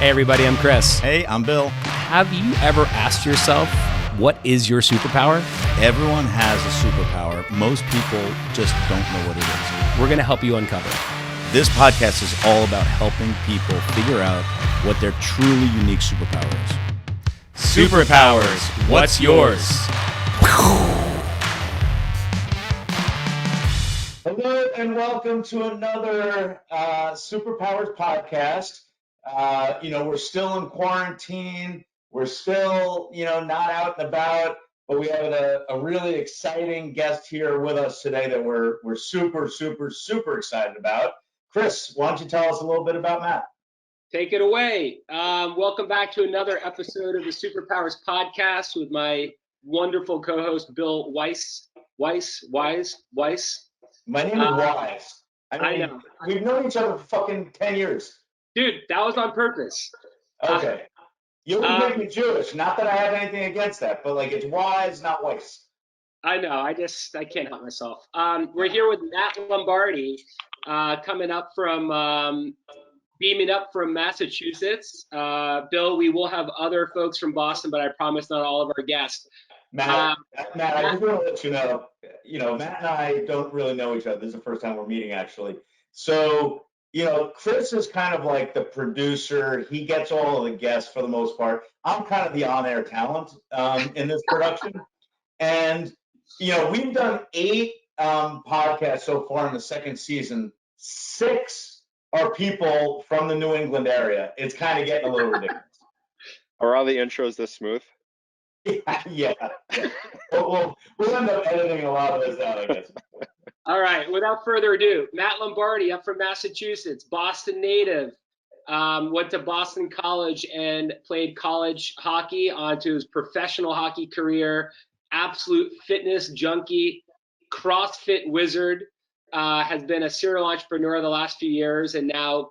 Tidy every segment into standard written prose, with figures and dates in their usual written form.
Hey everybody, I'm Chris. Hey, I'm Bill. Have you ever asked yourself, what is your superpower? Everyone has a superpower. Most people just don't know what it is. We're going to help you uncover it. This podcast is all about helping people figure out what their truly unique superpower is. Superpowers, what's yours? Hello and welcome to another Superpowers Podcast. We're still in quarantine. We're still, not out and about, but we have a really exciting guest here with us today that we're super, super, super excited about. Chris, why don't you tell us a little bit about Matt? Take it away. Welcome back to another episode of the Superpowers Podcast with my wonderful co-host, Bill Weiss. Weiss. My name is Wise. I know. We've known each other for fucking 10 years. Dude, that was on purpose. Okay. You would make me Jewish. Not that I have anything against that, but it's Wise, not Weiss. I know. I can't help myself. We're here with Matt Lombardi, beaming up from Massachusetts. Bill, we will have other folks from Boston, but I promise not all of our guests. Matt, I just want to let you know, Matt and I don't really know each other. This is the first time we're meeting, actually. So, Chris is kind of like the producer. He gets all of the guests for the most part. I'm kind of the on-air talent in this production. And, we've done 8 podcasts so far in the second season. 6 are people from the New England area. It's kind of getting a little ridiculous. Are all the intros this smooth? Yeah. We'll end up editing a lot of this out, I guess. All right. Without further ado, Matt Lombardi, up from Massachusetts, Boston native, went to Boston College and played college hockey onto his professional hockey career, absolute fitness junkie, CrossFit wizard, has been a serial entrepreneur the last few years and now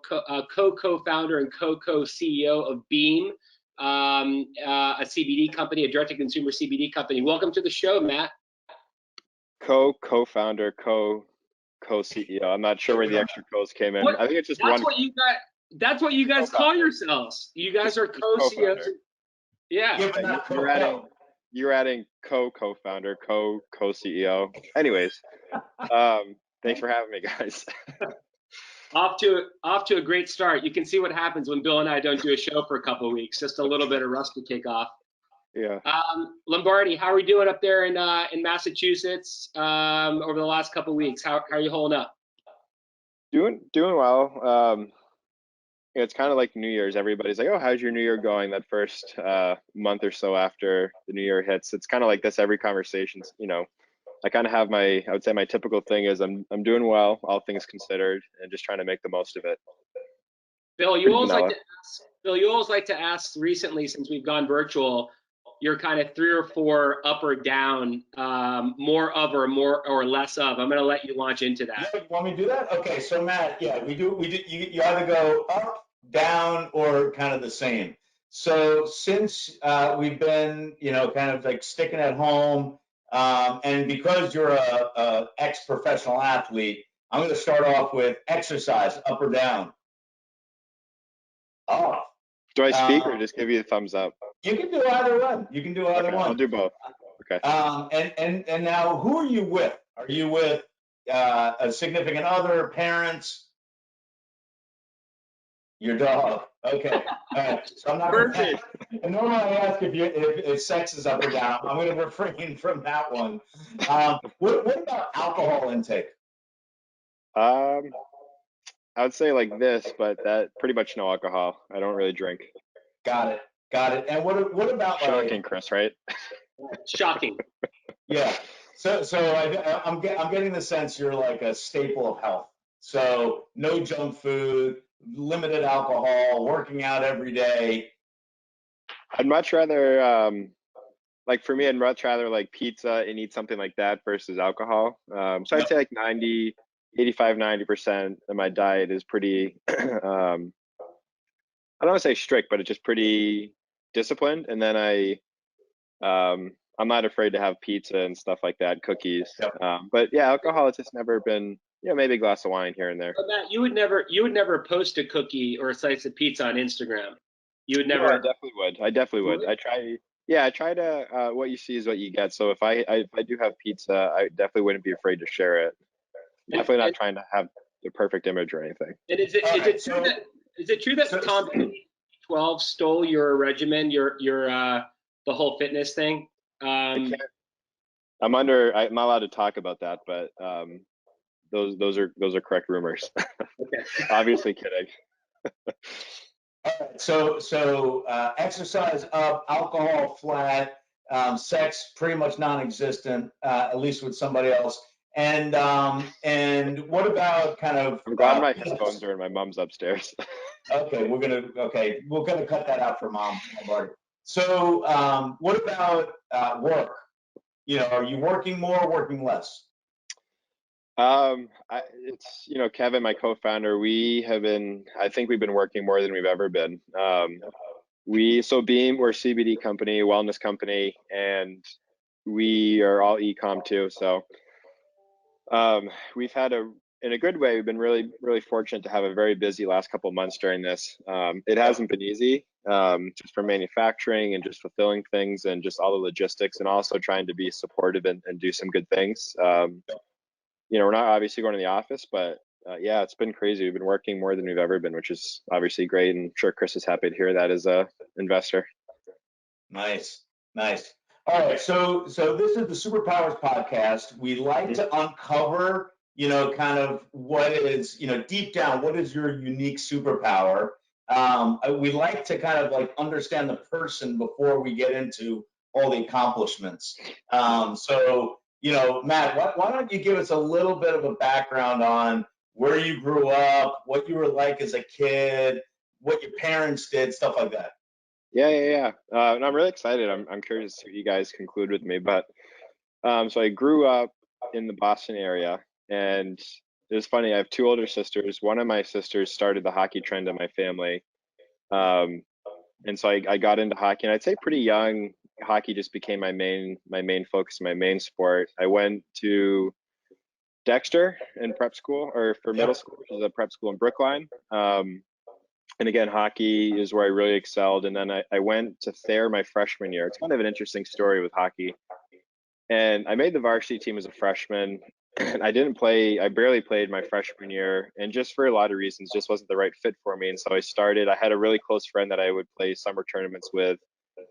co-founder and co-CEO of Beam, a CBD company, a direct-to-consumer CBD company. Welcome to the show, Matt. Co-founder, co-CEO. I'm not sure where the extra co's came in. I think it's just that's one. That's what you guys call yourselves. You guys are co-CEOs. Yeah. You're adding co-founder, co-CEO. Anyways, thanks for having me, guys. Off to a great start. You can see what happens when Bill and I don't do a show for a couple of weeks. Just a little bit of rust to kick off. Yeah. Lombardi, how are we doing up there in Massachusetts over the last couple of weeks? How are you holding up? Doing well. It's kind of like New Year's. Everybody's like, "Oh, how's your New Year going?" That first month or so after the New Year hits, it's kind of like this every conversation. I kind of have I would say my typical thing is I'm doing well, all things considered, and just trying to make the most of it. Bill, you always like to ask recently, since we've gone virtual, you're kind of 3 or 4 up or down, more of or more or less of. I'm going to let you launch into that. You want me to do that? Okay, so Matt, we do. You either go up, down, or kind of the same. So since we've been, kind of like sticking at home, and because you're a ex-professional athlete, I'm going to start off with exercise, up or down. Oh. Do I speak or just give you a thumbs up? You can do either one. Okay, I'll do both. Okay. And now, who are you with? Are you with a significant other, parents? Your dog. Okay. All right. So I'm not going to normally I ask if sex is up or down. I'm going to refrain from that one. What about alcohol intake? I would say like this, but that pretty much no alcohol. I don't really drink. Got it. And what about shocking, Chris? Right? Shocking. Yeah. So I'm getting the sense you're like a staple of health. So no junk food, limited alcohol, working out every day. I'd much rather for me, I'd much rather like pizza and eat something like that versus alcohol. So I'd say like 85-90% of my diet is pretty I don't want to say strict, but it's just pretty disciplined. And then I'm not afraid to have pizza and stuff like that, cookies. Yep. But yeah, alcohol has just never been, maybe a glass of wine here and there. But Matt, you would never post a cookie or a slice of pizza on Instagram. You would Yeah, never. I definitely would. I try to, what you see is what you get. So if I do have pizza, I definitely wouldn't be afraid to share it. Definitely not trying to have the perfect image or anything. And is it true that Tom Brady 12 stole your regimen, your the whole fitness thing? I'm not allowed to talk about that, but those are correct rumors. Okay. Obviously kidding. All right, so exercise up, alcohol flat, sex pretty much non-existent, at least with somebody else. And what about kind of? I'm glad my headphones are in my mom's upstairs. Okay, we're gonna cut that out for Mom. So what about work? Are you working more, working less? It's Kevin, my co-founder. I think we've been working more than we've ever been. Beam, we're a CBD company, wellness company, and we are all e-com too. So we've had in a good way, we've been really, really fortunate to have a very busy last couple of months during this. It hasn't been easy, just for manufacturing and just fulfilling things and just all the logistics, and also trying to be supportive and do some good things. We're not obviously going to the office, but yeah, it's been crazy. We've been working more than we've ever been, which is obviously great. And I'm sure Chris is happy to hear that as a investor. Nice. All right, so this is the Superpowers Podcast. We like to uncover, kind of what is, deep down, what is your unique superpower? We like to kind of like understand the person before we get into all the accomplishments. Matt, why don't you give us a little bit of a background on where you grew up, what you were like as a kid, what your parents did, stuff like that. Yeah. And I'm really excited. I'm curious to see what you guys conclude with me. But so I grew up in the Boston area, and it was funny. I have two older sisters. One of my sisters started the hockey trend in my family, and so I got into hockey. And I'd say pretty young. Hockey just became my main focus, my main sport. I went to Dexter in prep school, or for middle school, which is a prep school in Brookline. And again, hockey is where I really excelled. And then I went to Thayer my freshman year. It's kind of an interesting story with hockey. And I made the varsity team as a freshman. I barely played my freshman year. And just for a lot of reasons, just wasn't the right fit for me. And so I had a really close friend that I would play summer tournaments with.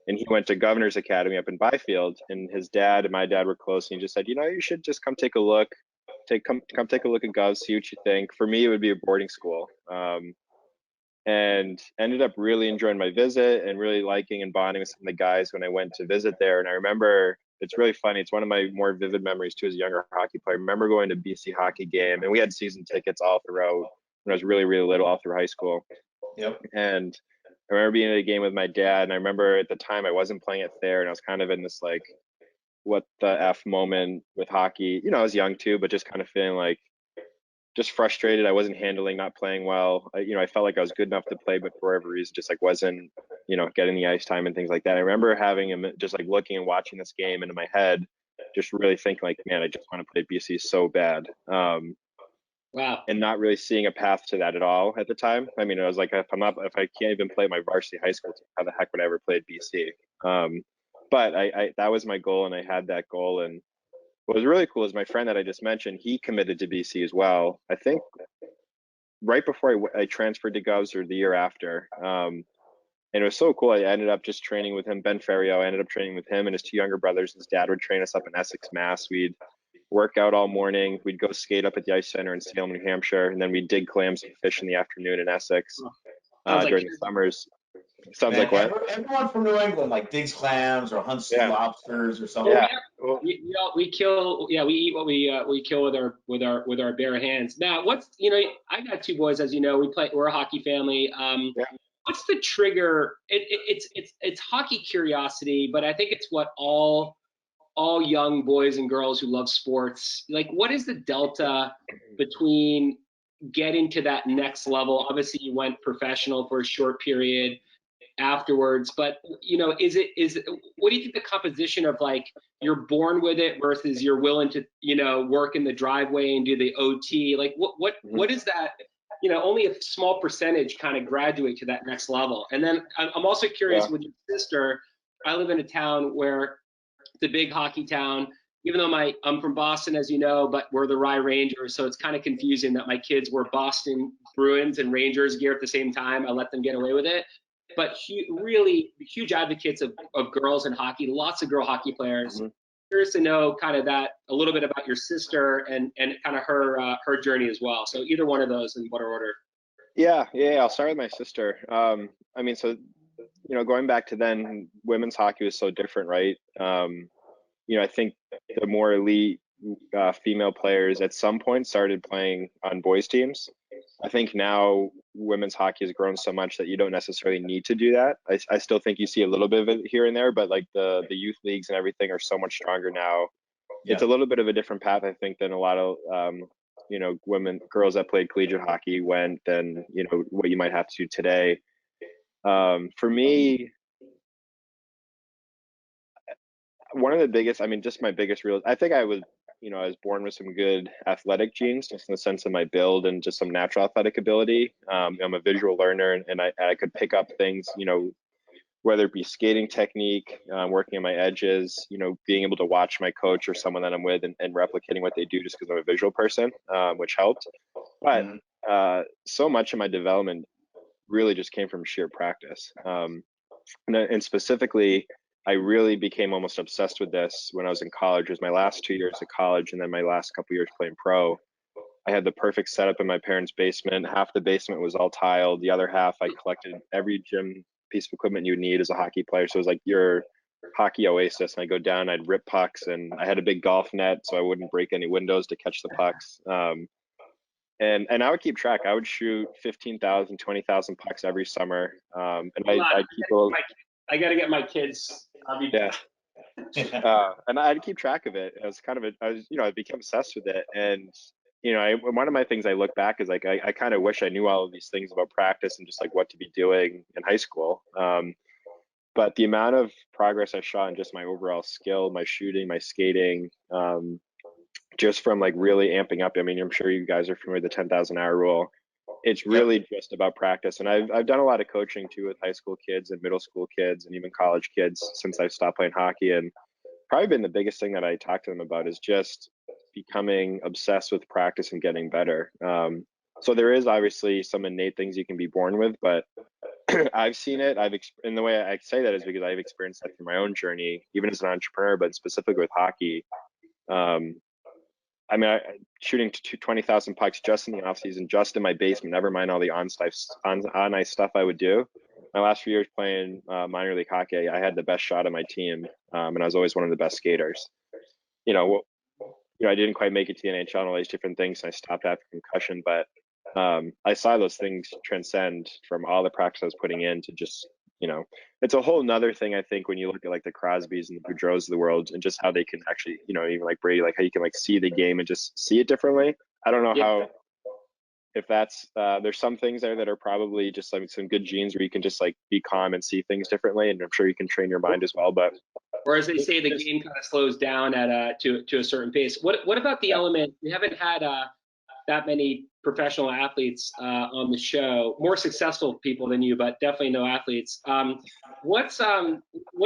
And he went to Governor's Academy up in Byfield. And his dad and my dad were close. And he just said, you should just come take a look. Come take a look at Gov, see what you think. For me, it would be a boarding school. And ended up really enjoying my visit and really liking and bonding with some of the guys when I went to visit there. And I remember, it's really funny, it's one of my more vivid memories too as a younger hockey player. I remember going to BC hockey game, and we had season tickets all throughout when I was really, really little, all through high school. Yep. And I remember being at a game with my dad, and I remember at the time I wasn't playing at Thayer, and I was kind of in this like, what the F moment with hockey. I was young too, but just kind of feeling like, just frustrated. I wasn't handling, not playing well. I felt like I was good enough to play, but for whatever reason, just like wasn't, getting the ice time and things like that. I remember having him just like looking and watching this game, and in my head, just really thinking like, man, I just want to play BC so bad. Wow. And not really seeing a path to that at all at the time. I mean, I was like, if I can't even play my varsity high school team, how the heck would I ever play at BC? But I that was my goal, and I had that goal. And what was really cool is my friend that I just mentioned, he committed to BC as well. I think right before I transferred to Govs, or the year after. And it was so cool. I ended up just training with him, Ben Ferrio. I ended up training with him and his two younger brothers. His dad would train us up in Essex, Mass. We'd work out all morning. We'd go skate up at the ice center in Salem, New Hampshire. And then we'd dig clams and fish in the afternoon in Essex during the summers. Sounds like what? Everyone from New England like digs clams or hunts lobsters or something. Yeah. We eat what we kill with our bare hands. Now, I got two boys, as you know. We're a hockey family. What's the trigger? It's hockey curiosity, but I think it's what all young boys and girls who love sports, like, what is the delta between getting to that next level? Obviously you went professional for a short period afterwards, but what do you think the composition of, like, you're born with it versus you're willing to work in the driveway and do the OT, like what is that only a small percentage kind of graduate to that next level. And then I'm also curious with your sister. I live in a town where it's a big hockey town, even though I'm from Boston, as you know, but we're the Rye Rangers. So it's kind of confusing that my kids were Boston Bruins and Rangers gear at the same time. I let them get away with it. But really huge advocates of girls in hockey, lots of girl hockey players. Mm-hmm. Curious to know kind of that, a little bit about your sister and kind of her journey as well. So either one of those, in what order? Yeah. I'll start with my sister. I mean, so, going back to then, women's hockey was so different, right? I think the more elite female players at some point started playing on boys teams. I think now women's hockey has grown so much that you don't necessarily need to do that. I still think you see a little bit of it here and there, but like the youth leagues and everything are so much stronger now. Yeah. It's a little bit of a different path, I think, than a lot of girls that played collegiate hockey went than what you might have to today. For me, one of the biggest, just my biggest I think I was born with some good athletic genes, just in the sense of my build and just some natural athletic ability. I'm a visual learner, and I could pick up things, whether it be skating technique, working on my edges, being able to watch my coach or someone that I'm with and replicating what they do just because I'm a visual person, which helped. But so much of my development really just came from sheer practice. And specifically, I really became almost obsessed with this when I was in college. It was my last 2 years of college, and then my last couple years playing pro. I had the perfect setup in my parents' basement. Half the basement was all tiled. The other half, I collected every gym piece of equipment you would need as a hockey player. So it was like your hockey oasis. And I'd go down, I'd rip pucks, and I had a big golf net so I wouldn't break any windows to catch the pucks. And I would keep track. I would shoot 15,000, 20,000 pucks every summer. And I'd keep a little... I got to get my kids. And I'd keep track of it. It was I became obsessed with it. And, one of my things I look back is like, I kind of wish I knew all of these things about practice and just like what to be doing in high school. But the amount of progress I saw in just my overall skill, my shooting, my skating, just from like really amping up. I'm sure you guys are familiar with the 10,000 hour rule. It's really just about practice. And I've done a lot of coaching too with high school kids and middle school kids and even college kids since I stopped playing hockey. And probably been the biggest thing that I talk to them about is just becoming obsessed with practice and getting better. So there is obviously some innate things you can be born with, but I've seen it. And the way I say that is because I've experienced that through my own journey, even as an entrepreneur, but specifically with hockey. Shooting 20,000 pucks just in the off season, just in my basement, never mind all the on ice stuff I would do. My last few years playing minor league hockey, I had the best shot on my team, and I was always one of the best skaters. I didn't quite make it to the NHL and all these different things, and I stopped after concussion, but I saw those things transcend from all the practice I was putting in to just, it's a whole nother thing, I think, when you look at like the Crosbys and the Boudreaux of the world and just how they can actually, even like Brady, like how you can like see the game and just see it differently. I don't know how, if that's, there's some things there that are probably just like some good genes where you can just like be calm and see things differently. And I'm sure you can train your mind as well, but. Or as they say, the game kind of slows down at to a certain pace. What about the element? We haven't had that many professional athletes on the show, more successful people than you, but definitely no athletes. What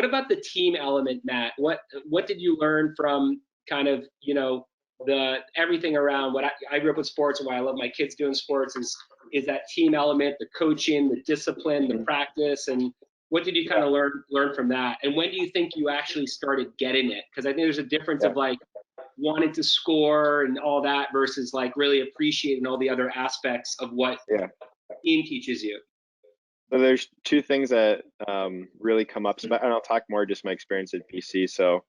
about the team element, Matt? What did you learn from kind of, the everything around what I grew up with sports, and why I love my kids doing sports is that team element, the coaching, the discipline, the practice, and what did you kind of learn from that? And when do you think you actually started getting it? Because I think there's a difference of like wanting to score and all that versus like really appreciating all the other aspects of what team teaches you. So there's two things that really come up, and I'll talk more just my experience at BC. So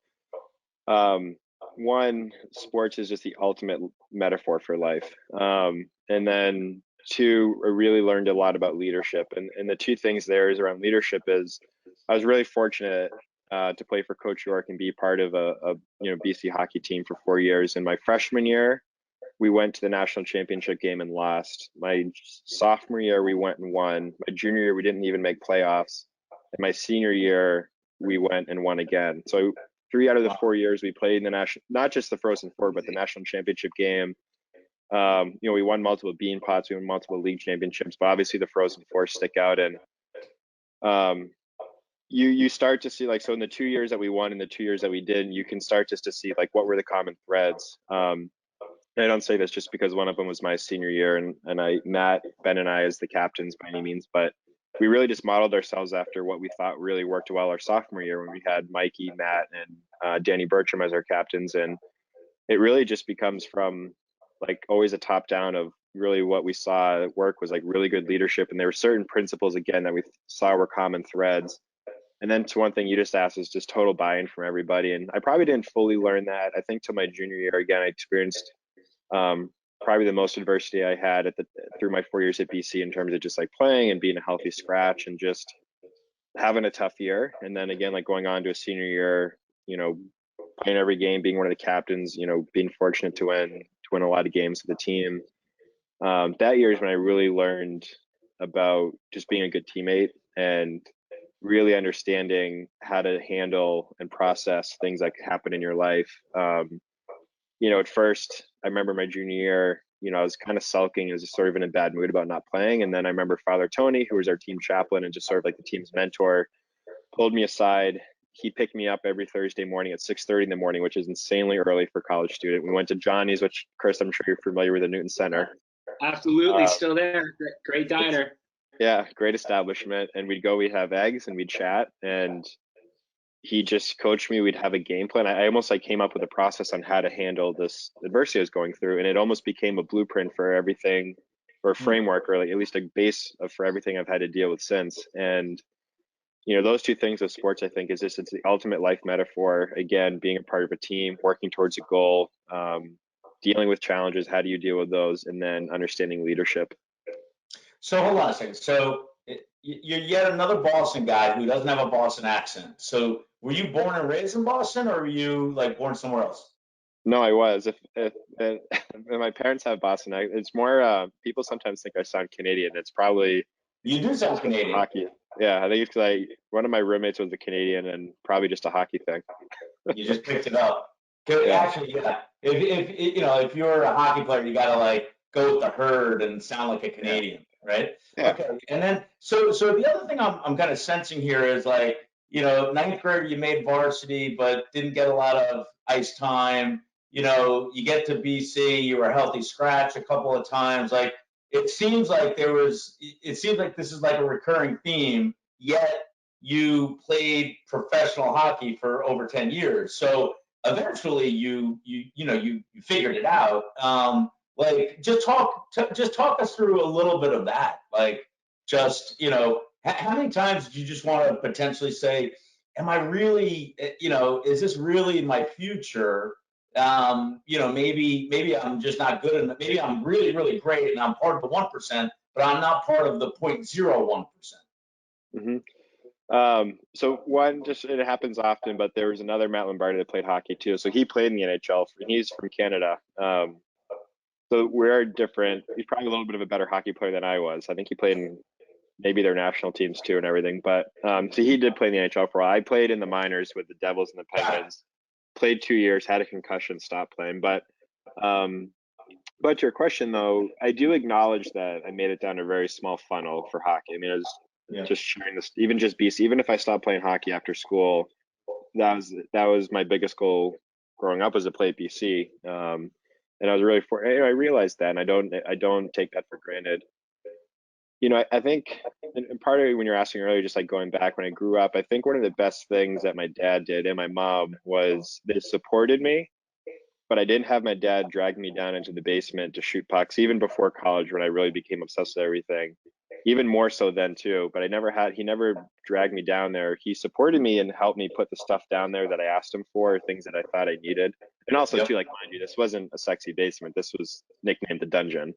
one, sports is just the ultimate metaphor for life. And then two, I really learned a lot about leadership. And the two things there is around leadership is I was really fortunate to play for Coach York and be part of a BC hockey team for 4 years. And my freshman year, we went to the national championship game and lost. My sophomore year, we went and won. My junior year, we didn't even make playoffs. And my senior year, we went and won again. So 3 out of the 4 years we played in the national, not just the Frozen Four, but the national championship game. We won multiple bean pots, we won multiple league championships, but obviously the Frozen Four stick out. And you start to see, like, so in the 2 years that we won and the 2 years that we didn't, you can start just to see like what were the common threads. I don't say this just because one of them was my senior year, and Matt, Ben, and I as the captains by any means, but we really just modeled ourselves after what we thought really worked well our sophomore year when we had Mikey, Matt, and Danny Bertram as our captains. And it really just becomes from like always a top down of really what we saw at work was like really good leadership. And there were certain principles, again, that we saw were common threads. And then to one thing you just asked is just total buy-in from everybody. And I probably didn't fully learn that. I think till my junior year, again, I experienced probably the most adversity I had through my 4 years at BC in terms of just like playing and being a healthy scratch and just having a tough year. And then again, like going on to a senior year, playing every game, being one of the captains, being fortunate to win a lot of games with the team. That year is when I really learned about just being a good teammate and really understanding how to handle and process things that happen in your life. At first, I remember my junior year, I was kind of sulking, I was just sort of in a bad mood about not playing. And then I remember Father Tony, who was our team chaplain and just sort of like the team's mentor, pulled me aside. He picked me up every Thursday morning at 6:30 in the morning, which is insanely early for a college student. We went to Johnny's, which, Chris, I'm sure you're familiar with, the Newton Center. Absolutely, still there. Great diner. Yeah, great establishment. And we'd have eggs and we'd chat. And he just coached me. We'd have a game plan. I almost like came up with a process on how to handle this adversity I was going through. And it almost became a blueprint for everything, or a framework, or like at least a base for everything I've had to deal with since. And those two things of sports, I think, it's the ultimate life metaphor. Again, being a part of a team, working towards a goal, dealing with challenges, how do you deal with those, and then understanding leadership. So hold on a second. So you're yet another Boston guy who doesn't have a Boston accent. So were you born and raised in Boston, or were you like born somewhere else? No, I was. If my parents have Boston, it's more. People sometimes think I sound Canadian. It's probably you do sound Canadian. Hockey. Yeah, I think it's like one of my roommates was a Canadian, and probably just a hockey thing. You just picked it up. Yeah. Actually, yeah. If you're a hockey player, you gotta like go with the herd and sound like a Canadian, right? Yeah. Okay. And then so the other thing I'm kind of sensing here is like, ninth grade you made varsity but didn't get a lot of ice time. You get to BC, you were a healthy scratch a couple of times. Like it seems like this is like a recurring theme, yet you played professional hockey for over 10 years. So eventually you figured it out. Like just talk us through a little bit of that. Like just, how many times did you just want to potentially say, am I really, is this really my future? Maybe I'm just not good enough. Maybe I'm really, really great and I'm part of the 1%, but I'm not part of the 0.01%. Mm-hmm. So one, just it happens often, but there was another Matt Lombardi that played hockey too. So he played in the NHL. He's from Canada. So we're different. He's probably a little bit of a better hockey player than I was. I think he played in maybe their national teams too and everything. But so he did play in the NHL for a while. I played in the minors with the Devils and the Penguins. Played 2 years, had a concussion, stopped playing. But to your question though, I do acknowledge that I made it down a very small funnel for hockey. I mean, it was just sharing this, even just BC. Even if I stopped playing hockey after school, that was my biggest goal growing up, was to play at BC. And I was really I realized that, and I don't take that for granted. I think, and part of it, when you're asking earlier, just like going back when I grew up, I think one of the best things that my dad did and my mom was they supported me, but I didn't have my dad drag me down into the basement to shoot pucks, even before college when I really became obsessed with everything, even more so then too. But he never dragged me down there. He supported me and helped me put the stuff down there that I asked him for, things that I thought I needed. And also too, like, mind you, this wasn't a sexy basement. This was nicknamed the dungeon.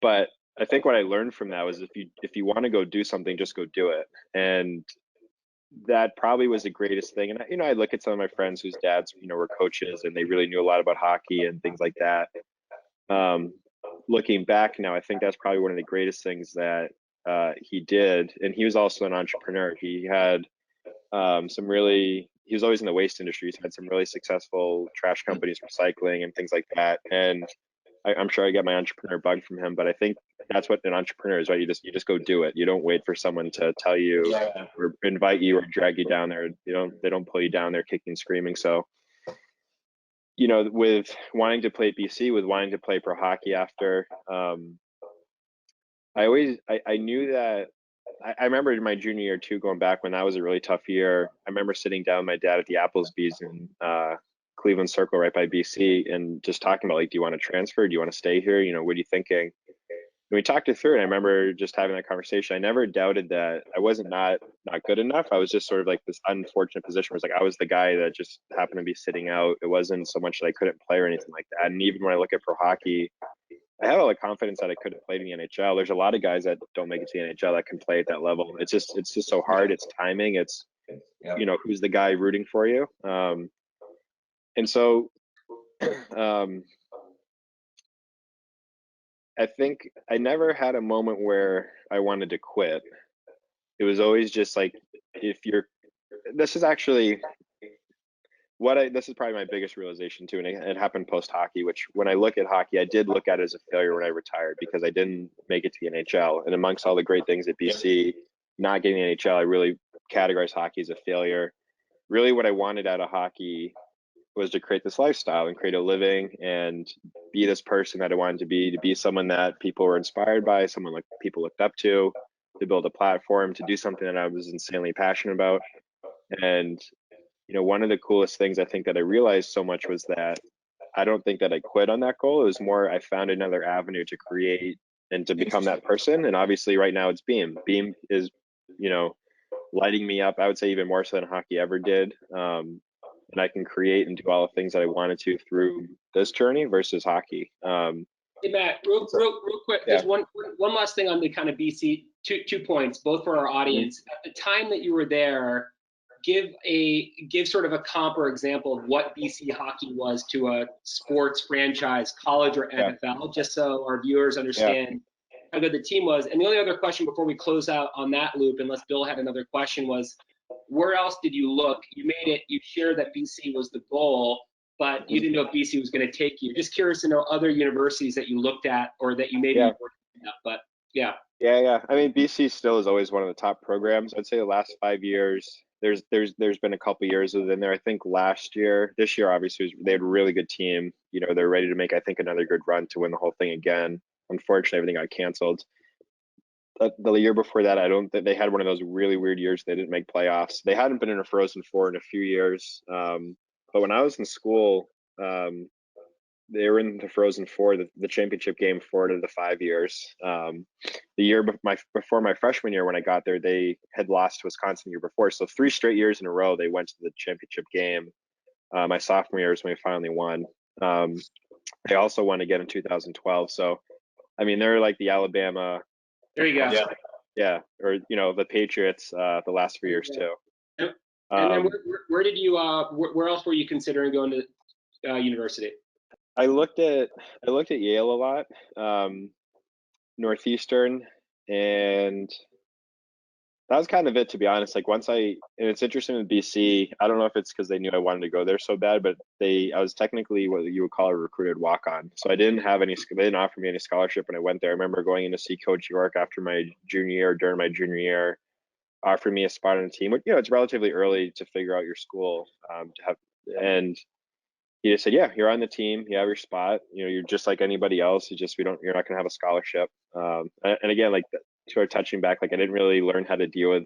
But I think what I learned from that was if you want to go do something, just go do it. And that probably was the greatest thing. And I look at some of my friends whose dads, were coaches and they really knew a lot about hockey and things like that. Looking back now, I think that's probably one of the greatest things that he did. And he was also an entrepreneur. He had he was always in the waste industry. He's had some really successful trash companies, recycling and things like that. And I'm sure I get my entrepreneur bug from him, but I think that's what an entrepreneur is, right? You just go do it. You don't wait for someone to tell you or invite you or drag you down there. They don't pull you down there kicking and screaming. So, with wanting to play at BC, with wanting to play pro hockey after, I knew that. I remember in my junior year too, going back when that was a really tough year. I remember sitting down with my dad at the Applesbee's in Cleveland Circle right by BC and just talking about, like, do you want to transfer? Do you want to stay here? What are you thinking? And we talked it through, and I remember just having that conversation. I never doubted that I wasn't not good enough. I was just sort of like this unfortunate position where it's like I was the guy that just happened to be sitting out. It wasn't so much that I couldn't play or anything like that. And even when I look at pro hockey, I have a lot of confidence that I could have played in the NHL. There's a lot of guys that don't make it to the NHL that can play at that level. It's just so hard. It's timing. It's, who's the guy rooting for you. And so I think I never had a moment where I wanted to quit. It was always just like, this is actually this is probably my biggest realization too, and it happened post hockey, which when I look at hockey, I did look at it as a failure when I retired because I didn't make it to the NHL. And amongst all the great things at BC, not getting the NHL, I really categorize hockey as a failure. Really what I wanted out of hockey was to create this lifestyle and create a living and be this person that I wanted to be someone that people were inspired by, someone like people looked up to build a platform, to do something that I was insanely passionate about. And one of the coolest things I think that I realized so much was that I don't think that I quit on that goal. It was more I found another avenue to create and to become that person. And obviously right now it's Beam. Beam is, lighting me up, I would say even more so than hockey ever did. And I can create and do all the things that I wanted to through this journey versus hockey. Hey Matt, real quick, Yeah. There's one last thing on the kind of BC, two points, both for our audience. At the time that you were there, give sort of a comp or example of what BC hockey was to a sports franchise, college or NFL, just so our viewers understand how good the team was. And the only other question before we close out on that loop, unless Bill had another question, was where else did you look? You shared that BC was the goal, but you didn't know if BC was going to take you. Just curious to know other universities that you looked at or that you maybe weren't at, but yeah. Yeah. I mean, BC still is always one of the top programs. I'd say the last 5 years, there's been a couple years within there. I think this year, obviously, they had a really good team. They're ready to make, I think, another good run to win the whole thing again. Unfortunately, everything got canceled. The year before that, I don't think they had one of those really weird years. They didn't make playoffs. They hadn't been in a Frozen Four in a few years. But when I was in school, they were in the Frozen Four, the championship game 4 to the 5 years. The year before my freshman year, when I got there, they had lost to Wisconsin the year before. So 3 straight years in a row, they went to the championship game. My sophomore year is when we finally won. They also won again in 2012. So, I mean, they're like the Alabama. There you go. Yeah. Or, the Patriots the last 3 years too. Yep. And then where did you, where else were you considering going to university? I looked at Yale a lot, Northeastern, and that was kind of it, to be honest. Like and it's interesting with BC, I don't know if it's because they knew I wanted to go there so bad, but I was technically what you would call a recruited walk-on. So they didn't offer me any scholarship when I went there. I remember going in to see Coach York after my junior year, during my junior year, offered me a spot on the team. It's relatively early to figure out your school and he just said, yeah, you're on the team. You have your spot. You're just like anybody else. You're not going to have a scholarship. And again, like sort of touching back, like I didn't really learn how to deal with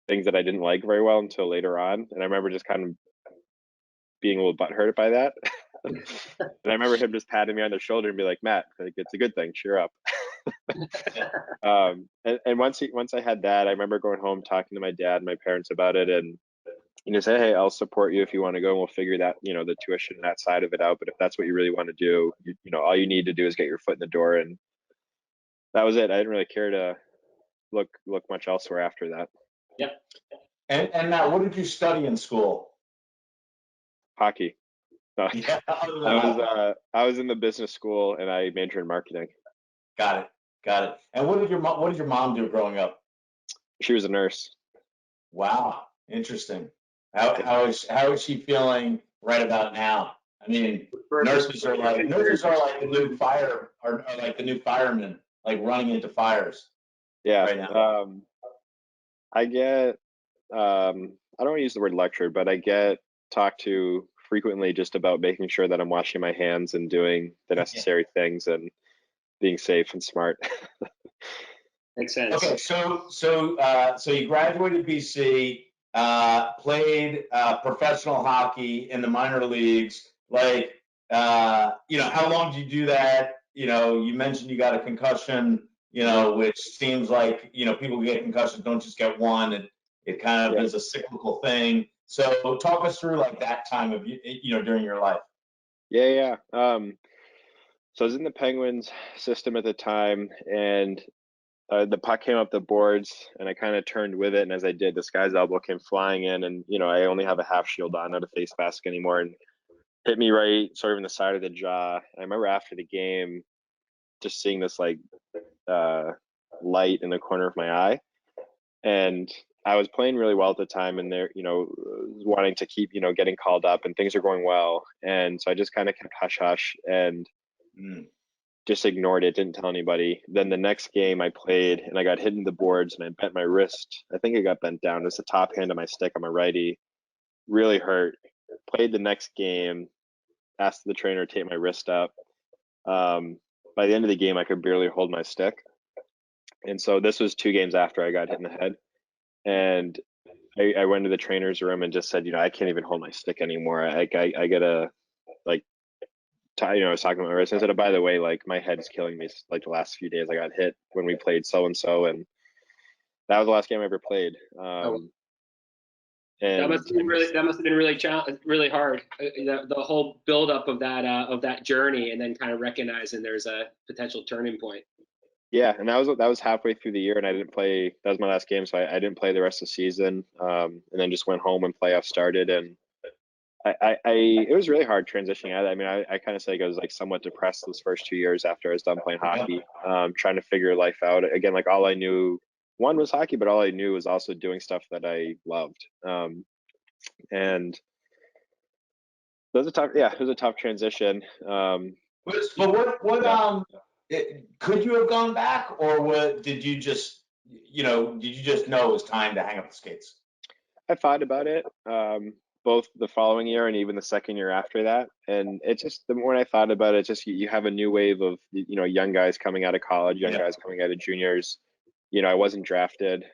things that I didn't like very well until later on. And I remember just kind of being a little butthurt by that. And I remember him just patting me on the shoulder and be like, Matt, like, it's a good thing. Cheer up. And once I had that, I remember going home, talking to my dad and my parents about it, and say, hey, I'll support you if you want to go, and we'll figure that, the tuition and that side of it out. But if that's what you really want to do, all you need to do is get your foot in the door. And that was it. I didn't really care to look much elsewhere after that. Yep. And now, what did you study in school? Hockey. No, Yeah, I was in the business school and I majored in marketing. Got it. And what did your mom do growing up? She was a nurse. Wow, interesting. How is she feeling right about now? I mean, nurses are like the new fire are like the new firemen, like running into fires Yeah. right now. I get I don't want to use the word lectured, but I get talked to frequently just about making sure that I'm washing my hands and doing the necessary things and being safe and smart. Makes sense. Okay, so you graduated BC, played professional hockey in the minor leagues. Like, how long did you do that? You mentioned you got a concussion, which seems like, people who get concussions don't just get one. It kind of is a cyclical thing. So talk us through like that time of, during your life. Yeah. So I was in the Penguins system at the time, and the puck came up the boards, and I kind of turned with it. And as I did, this guy's elbow came flying in, and I only have a half shield on, not a face mask anymore, and hit me right sort of in the side of the jaw. And I remember after the game, just seeing this like light in the corner of my eye, and I was playing really well at the time, and they're wanting to keep getting called up, and things are going well, and so I just kind of kept hush hush and just ignored it, didn't tell anybody. Then the next game I played, and I got hit in the boards, and I bent my wrist. I think it got bent down. It was the top hand of my stick on my righty. Really hurt. Played the next game. Asked the trainer to tape my wrist up. By the end of the game, I could barely hold my stick. And so this was 2 games after I got hit in the head. And I went to the trainer's room and just said, I can't even hold my stick anymore. I gotta I was talking about my wrist. I said, oh, by the way, like my head's killing me. Like the last few days, I got hit when we played so and so, and that was the last game I ever played. And that must have been really hard. The whole buildup of that journey, and then kind of recognizing there's a potential turning point. Yeah, and that was halfway through the year, and I didn't play. That was my last game, so I didn't play the rest of the season. And then just went home when playoffs started, and it was really hard transitioning out of that. I mean, I kind of say I was like somewhat depressed those first 2 years after I was done playing hockey, trying to figure life out. Again, like all I knew, one was hockey, but all I knew was also doing stuff that I loved. And it was a tough transition. But could you have gone back, or did you just know it was time to hang up the skates? I thought about it. Both the following year and even the second year after that. And it just, the more I thought about it, just you have a new wave of, young guys coming out of college, guys coming out of juniors. I wasn't drafted.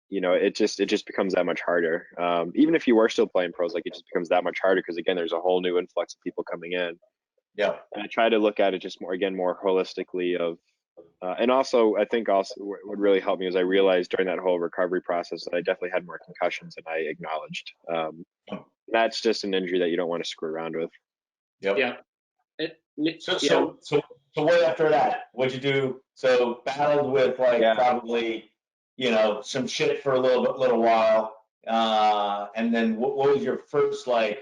It just becomes that much harder. Even if you were still playing pros, like it just becomes that much harder because, again, there's a whole new influx of people coming in. Yeah. And I try to look at it just more holistically of, and also, I think also what really helped me was I realized during that whole recovery process that I definitely had more concussions than I acknowledged. That's just an injury that you don't want to screw around with. Yep. Yeah. So what after that? What'd you do? So battled with probably, some shit for a little while. And then what was your first kind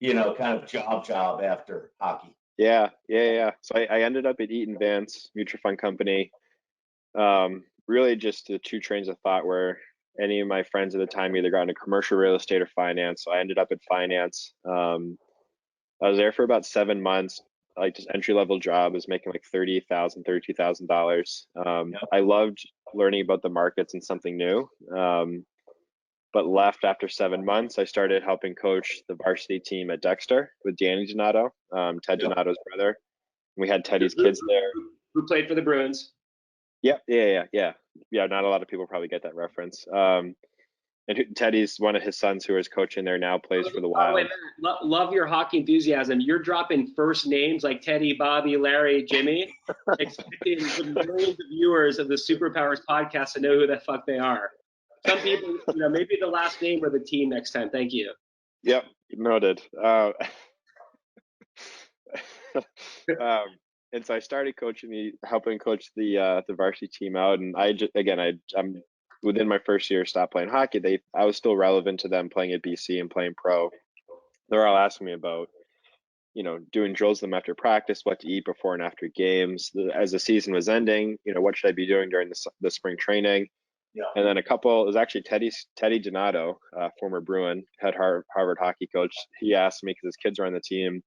of job after hockey? Yeah. So I ended up at Eaton Vance Mutual Fund Company. Really just the 2 trains of thought where any of my friends at the time either got into commercial real estate or finance. So I ended up at finance. I was there for about 7 months, like just entry-level job. I was making like $32,000. I loved learning about the markets and something new. But left after 7 months. I started helping coach the varsity team at Dexter with Danny Donato, Ted Donato's brother. We had Teddy's kids there. Who played for the Bruins. Yep. Yeah. Not a lot of people probably get that reference. And Teddy's one of his sons who is coaching there now, plays for the Wild. Love your hockey enthusiasm. You're dropping first names like Teddy, Bobby, Larry, Jimmy, expecting the millions of viewers of the Superpowers podcast to know who the fuck they are. Some people, maybe the last name or the team next time. Thank you. Yep, noted. And so I started helping coach the varsity team out, and I'm within my first year stopped playing hockey. I was still relevant to them playing at BC and playing pro. They're all asking me about, doing drills with them after practice, what to eat before and after games. As the season was ending, what should I be doing during the spring training? And then it was actually Teddy Donato, former Bruin, head Harvard hockey coach. He asked me, because his kids were on the team,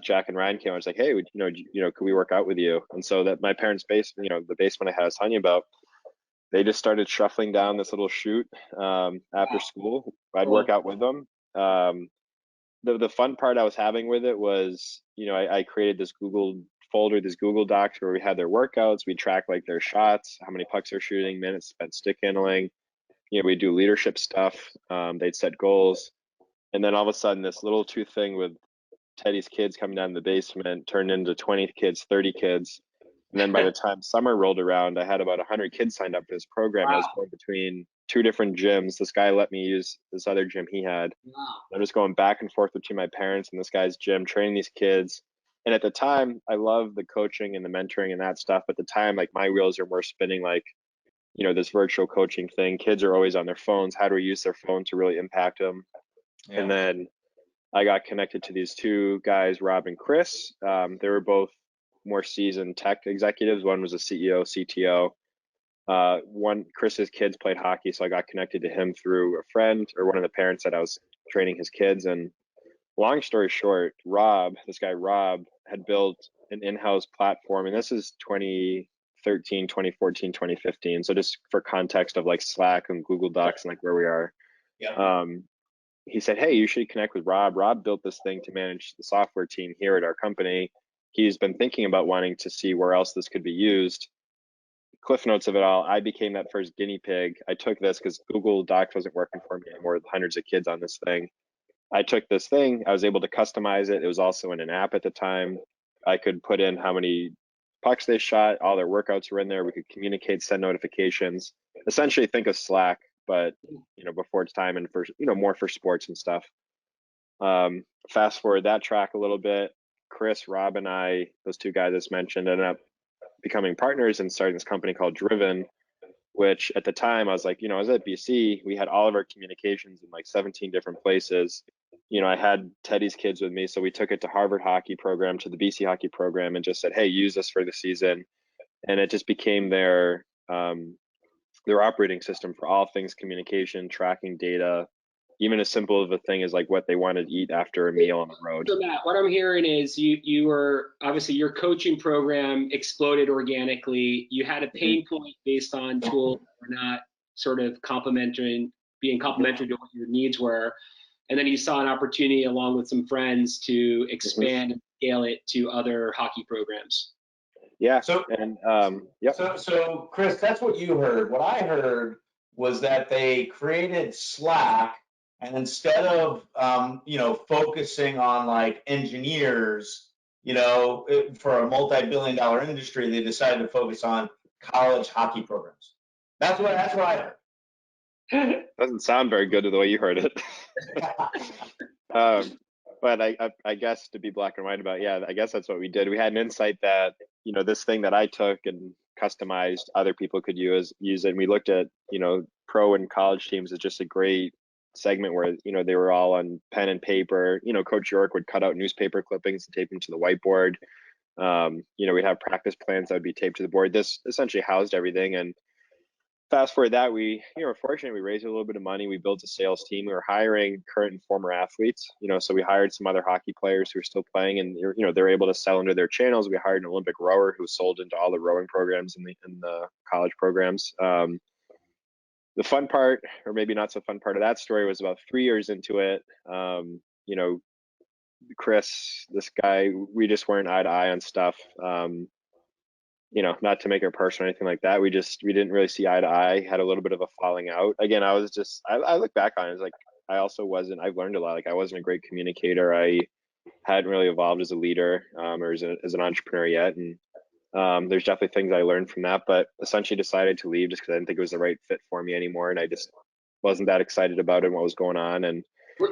Jack and Ryan came. I was like, hey, could we work out with you? And so that my parents' basement, the basement I was telling you about, they just started shuffling down this little chute after school. I'd work out with them. The fun part I was having with it was, I created this Google folder, this Google Docs where we had their workouts. We track like their shots, how many pucks they're shooting, minutes spent stick handling. We do leadership stuff. They'd set goals. And then all of a sudden, this little tooth thing with Teddy's kids coming down in the basement turned into 20 kids, 30 kids. And then by the time summer rolled around, I had about 100 kids signed up for this program. Wow. I was going between 2 different gyms. This guy let me use this other gym he had. Wow. I'm just going back and forth between my parents and this guy's gym, training these kids. And at the time, I love the coaching and the mentoring and that stuff. At the time, like my wheels are more spinning, like, this virtual coaching thing. Kids are always on their phones. How do we use their phone to really impact them? Yeah. And then I got connected to these 2 guys, Rob and Chris. They were both more seasoned tech executives. One was a CEO, CTO. Chris's kids played hockey, so I got connected to him through a friend or one of the parents that I was training his kids. And long story short, this guy Rob had built an in-house platform, and this is 2013, 2014, 2015. So just for context of like Slack and Google Docs and like where we are. Yeah. He said, hey, you should connect with Rob. Rob built this thing to manage the software team here at our company. He's been thinking about wanting to see where else this could be used. Cliff notes of it all, I became that first guinea pig. I took this because Google Docs wasn't working for me anymore with hundreds of kids on this thing. I took this thing, I was able to customize it. It was also in an app at the time. I could put in how many pucks they shot, all their workouts were in there. We could communicate, send notifications, essentially think of Slack, but before its time and for more for sports and stuff. Fast forward that track a little bit. Chris, Rob, and I, those 2 guys I just mentioned, ended up becoming partners and starting this company called Driven, which at the time I was like, I was at BC, we had all of our communications in like 17 different places. I had Teddy's kids with me, so we took it to Harvard hockey program, to the BC hockey program, and just said, hey, use this for the season. And it just became their operating system for all things communication, tracking data, even as simple of a thing as like what they wanted to eat after a meal on the road. So Matt, what I'm hearing is you were obviously your coaching program exploded organically. You had a pain point based on tools that were not sort of being complementary to what your needs were. And then you saw an opportunity along with some friends to expand and scale it to other hockey programs. Yeah. So Chris, that's what you heard. What I heard was that they created Slack, and instead of focusing on like engineers, for a multi-billion-dollar industry, they decided to focus on college hockey programs. That's what I heard. Doesn't sound very good to the way you heard it. But I guess to be black and white about, I guess that's what we did. We had an insight that, this thing that I took and customized, other people could use it. And we looked at, pro and college teams as just a great segment where, they were all on pen and paper. Coach York would cut out newspaper clippings and tape them to the whiteboard. We'd have practice plans that would be taped to the board. This essentially housed everything. And fast forward that, we, fortunately, we raised a little bit of money. We built a sales team. We were hiring current and former athletes, so we hired some other hockey players who are still playing, and they're able to sell into their channels. We hired an Olympic rower who sold into all the rowing programs in the college programs. The fun part, or maybe not so fun part of that story, was about 3 years into it. Chris, this guy, we just weren't eye to eye on stuff. Not to make it personal or anything like that. We didn't really see eye to eye, had a little bit of a falling out. Again, I look back on it as like, I've learned a lot. Like I wasn't a great communicator. I hadn't really evolved as a leader or as an entrepreneur yet. And there's definitely things I learned from that, but essentially decided to leave just because I didn't think it was the right fit for me anymore. And I just wasn't that excited about it and what was going on. And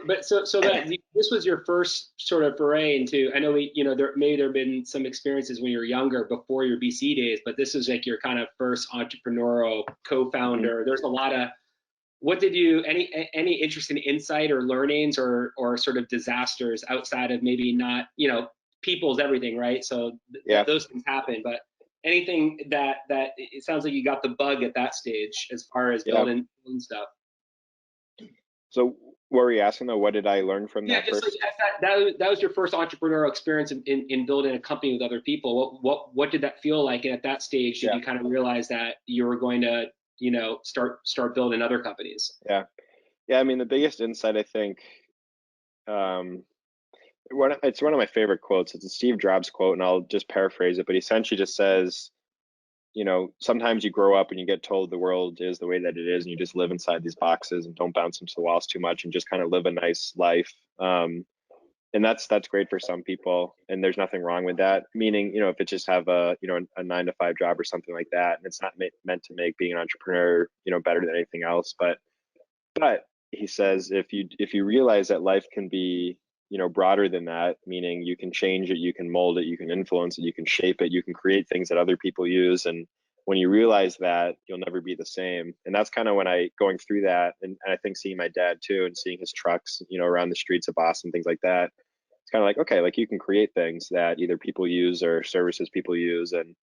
but so that this was your first sort of foray into, I know there have been some experiences when you were younger before your BC days, but this is like your kind of first entrepreneurial co-founder. There's a lot of, what did you, any interesting insight or learnings or sort of disasters outside of maybe not, people's everything, right? So those things happen, but anything that it sounds like you got the bug at that stage as far as building stuff. So what were you asking though? What did I learn from that just first? Like that was your first entrepreneurial experience in building a company with other people. What did that feel like? And at that stage, did you kind of realize that you were going to, start building other companies? Yeah. I mean, the biggest insight, I think, it's one of my favorite quotes. It's a Steve Jobs quote, and I'll just paraphrase it, but he essentially just says, sometimes you grow up and you get told the world is the way that it is, and you just live inside these boxes and don't bounce into the walls too much and just kind of live a nice life. And that's great for some people, and there's nothing wrong with that. Meaning, if it just have a 9-to-5 job or something like that, and it's not meant to make being an entrepreneur, better than anything else. But he says, if you realize that life can be, broader than that, meaning you can change it, you can mold it, you can influence it, you can shape it, you can create things that other people use. And when you realize that, you'll never be the same. And that's kind of when going through that, and I think seeing my dad too, and seeing his trucks, around the streets of Boston, things like that, it's kind of like, okay, like you can create things that either people use or services people use. And,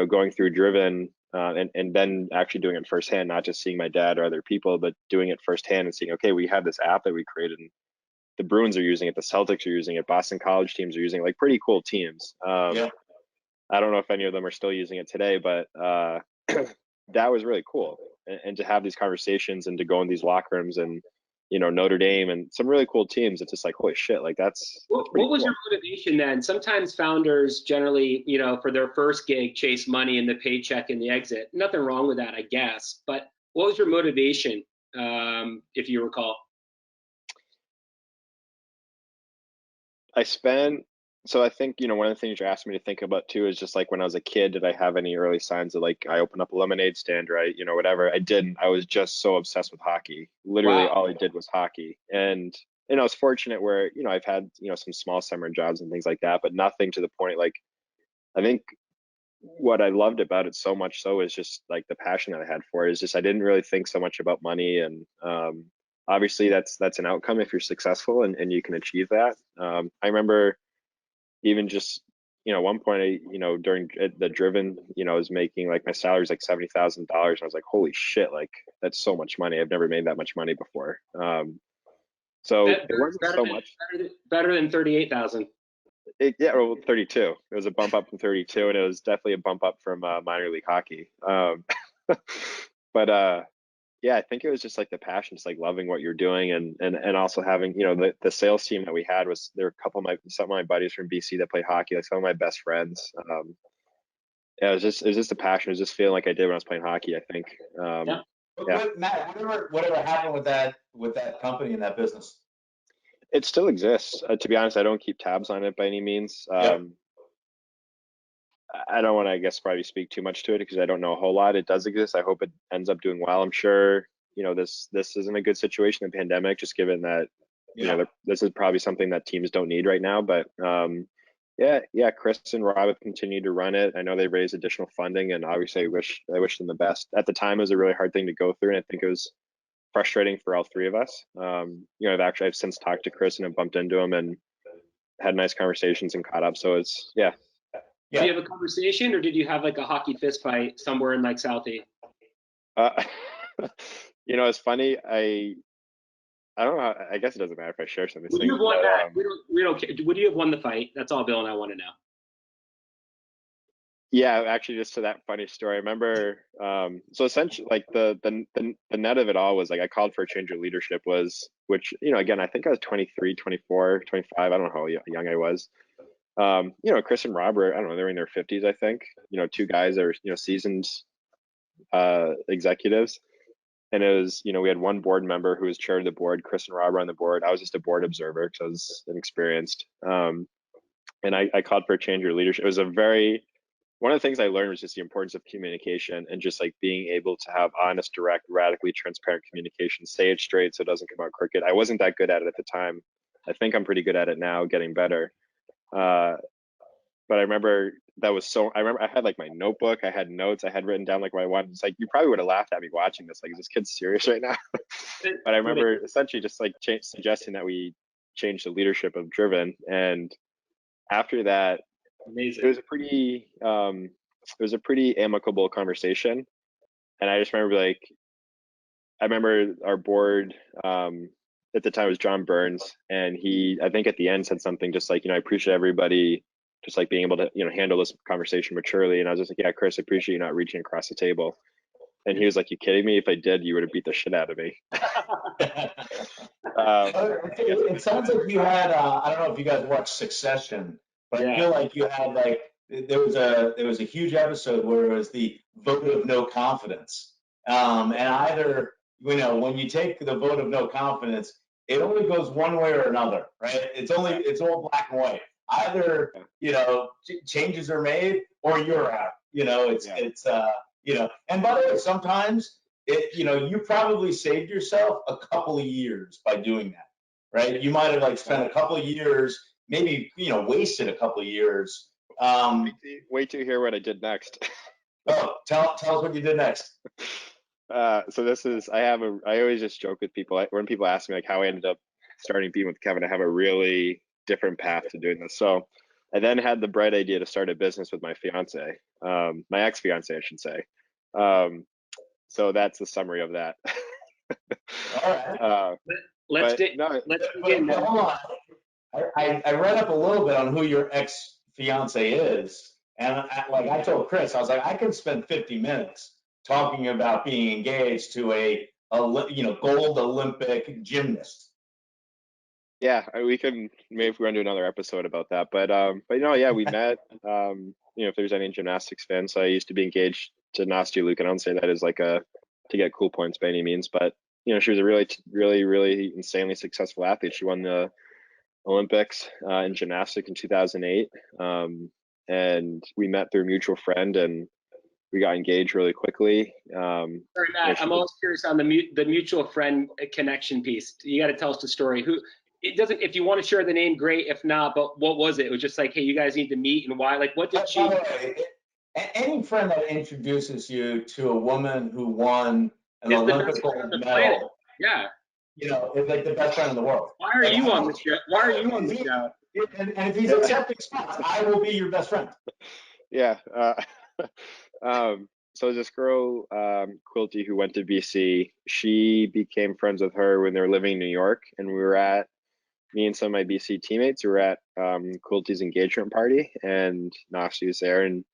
going through Driven, and then actually doing it firsthand, not just seeing my dad or other people, but doing it firsthand and seeing, okay, we have this app that we created, and the Bruins are using it, the Celtics are using it, Boston College teams are using it, like pretty cool teams. I don't know if any of them are still using it today, but that was really cool. And to have these conversations and to go in these locker rooms and, Notre Dame and some really cool teams, it's just like, holy shit, like that's what was cool. Your motivation then? Sometimes founders generally, for their first gig, chase money and the paycheck and the exit. Nothing wrong with that, I guess. But what was your motivation, if you recall? So I think, one of the things you're asking me to think about too is just like when I was a kid, did I have any early signs of like I opened up a lemonade stand or whatever? I didn't. I was just so obsessed with hockey. Literally all I did was hockey. And I was fortunate where, I've had, some small summer jobs and things like that, but nothing to the point. Like, I think what I loved about it so much so is just like the passion that I had for it is just, I didn't really think so much about money. And, obviously that's an outcome if you're successful and you can achieve that. I remember even just, one point, during the Driven, I was making like my salary was like $70,000. And I was like, holy shit, like that's so much money. I've never made that much money before. So it wasn't so much better than 38,000. Well, 32. It was a bump up from 32, and it was definitely a bump up from minor league hockey. But yeah, I think it was just like the passion, just like loving what you're doing, and also having, the sales team that we had there were some of my buddies from BC that played hockey, like some of my best friends. Yeah, it was just a passion. It was just feeling like I did when I was playing hockey, I think. Matt, whatever happened with that company and that business? It still exists. To be honest, I don't keep tabs on it by any means. I don't want to, I guess, probably speak too much to it because I don't know a whole lot. It does exist. I hope it ends up doing well. I'm sure, this isn't a good situation, the pandemic, just given that, this is probably something that teams don't need right now. But yeah, Chris and Rob have continued to run it. I know they raised additional funding, and obviously I wish them the best. At the time, it was a really hard thing to go through, and I think it was frustrating for all three of us. I've since talked to Chris and have bumped into him and had nice conversations and caught up. So it's, yeah. Did you have a conversation, or did you have like a hockey fist fight somewhere in like Southie? It's funny. I don't know. I guess it doesn't matter if I share something. Would you have won that? We don't care. Would you have won the fight? That's all Bill and I want to know. Yeah, actually, just to that funny story, I remember. So essentially, like the net of it all was like I called for a change of leadership, which again, I think I was 23, 24, 25. I don't know how young I was. Chris and Rob were, I don't know, they're in their 50s, I think. Two guys that are seasoned executives, and it was we had one board member who was chair of the board. Chris and Rob were on the board. I was just a board observer because I was inexperienced. And I called for a change of leadership. It was one of the things I learned was just the importance of communication and just like being able to have honest, direct, radically transparent communication, say it straight so it doesn't come out crooked. I wasn't that good at it at the time. I think I'm pretty good at it now, getting better. But I remember I had like my notebook, I had notes, I had written down like what I wanted. It's like, you probably would have laughed at me watching this. Like, is this kid serious right now? But I remember essentially just like suggesting that we change the leadership of Driven. And after that, amazing. It was a pretty was a pretty amicable conversation. And I just remember I remember our board at the time was John Burns, and he, I think at the end said something just like, I appreciate everybody just like being able to, handle this conversation maturely. And I was just like, yeah, Chris, I appreciate you not reaching across the table. And he was like, you kidding me? If I did, you would have beat the shit out of me. It sounds like you had, I don't know if you guys watched Succession, but I feel like you had there was a huge episode where it was the vote of no confidence. And either, when you take the vote of no confidence, it only goes one way or another, right? It's all black and white. Either, changes are made or you're out. And by the way, sometimes you probably saved yourself a couple of years by doing that, right? You might have spent a couple of years, maybe, wasted a couple of years. Wait to hear what I did next. Oh, tell us what you did next. So this is, I always just joke with people when people ask me how I ended up starting Being with Kevin. I have a really different path to doing this. So I then had the bright idea to start a business with my fiance, my ex-fiance, I should say. So that's the summary of that. All right. Let's begin. Hold on. I read up a little bit on who your ex-fiance is, and I told Chris, I was like, I can spend 50 minutes talking about being engaged to a gold Olympic gymnast. Yeah, we can, maybe if we're gonna do another episode about that, but we met. If there's any gymnastics fans, so I used to be engaged to Nastia Luke, and I don't say that as to get cool points by any means, but she was a really, really, really insanely successful athlete. She won the Olympics in gymnastics in 2008, and we met through a mutual friend, and we got engaged really quickly. Sorry, Matt, I'm always curious on the mutual friend connection piece. You got to tell us the story. If you want to share the name, great. If not, but what was it? It was just hey, you guys need to meet, and why? What did she? Any friend that introduces you to a woman who won an Olympic gold medal, is the best friend in the world. Why are you on the show? Why are you on the show? And if he's accepting spots, I will be your best friend. Yeah. So this girl, Quilty, who went to BC, she became friends with her when they were living in New York, and me and some of my BC teammates were at Quilty's engagement party, and Nastia was there, and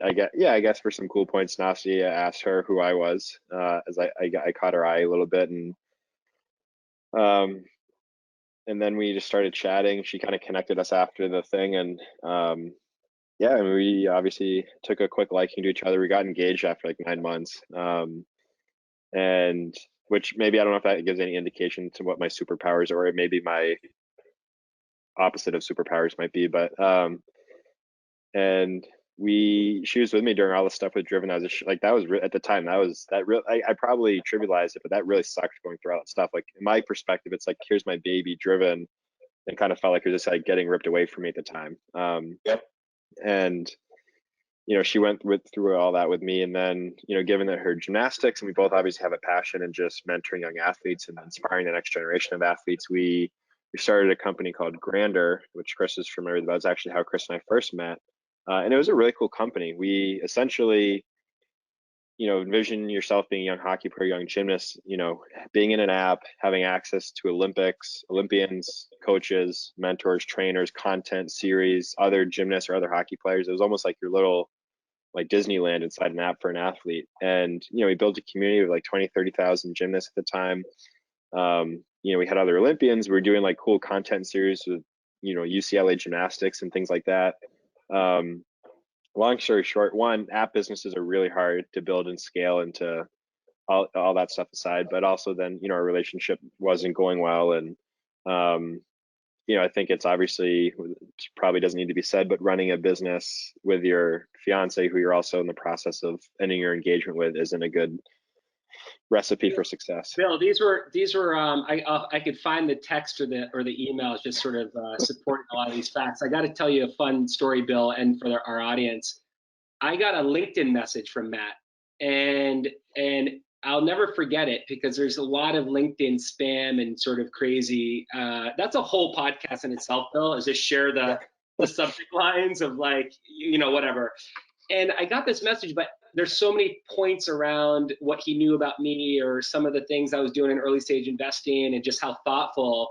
I guess for some cool points, Nastia asked her who I was, as I caught her eye a little bit, and then we just started chatting. She kind of connected us after the thing, and and we obviously took a quick liking to each other. We got engaged after 9 months, and which maybe, I don't know if that gives any indication to what my superpowers are, or maybe my opposite of superpowers might be, but and she was with me during all the stuff with Driven. That was at the time, I probably trivialized it, but that really sucked going through all that stuff. In my perspective, it's here's my baby Driven, and kind of felt like it was just getting ripped away from me at the time. And she went through all that with me, and then given that her gymnastics, and we both obviously have a passion in just mentoring young athletes and inspiring the next generation of athletes, we started a company called Grander, which Chris is familiar with. That was actually how Chris and I first met, and it was a really cool company. We essentially envision yourself being a young hockey player, young gymnast, being in an app, having access to Olympians, coaches, mentors, trainers, content, series, other gymnasts or other hockey players. It was almost like your little Disneyland inside an app for an athlete. And, we built a community of 20, 30,000 gymnasts at the time. We had other Olympians. We were doing cool content series with, UCLA gymnastics and things like that. Long story short, app businesses are really hard to build and scale into all that stuff aside, but also then, our relationship wasn't going well. And, I think it's obviously, probably doesn't need to be said, but running a business with your fiance, who you're also in the process of ending your engagement with, isn't a good recipe for success. Bill, these were I could find the text or the emails just sort of supporting a lot of these facts. I got to tell you a fun story, Bill, and for our audience. I got a LinkedIn message from Matt, and I'll never forget it, because there's a lot of LinkedIn spam and sort of crazy. That's a whole podcast in itself, Bill, is just share the the subject lines of like, whatever. And I got this message, but there's so many points around what he knew about me or some of the things I was doing in early stage investing and just how thoughtful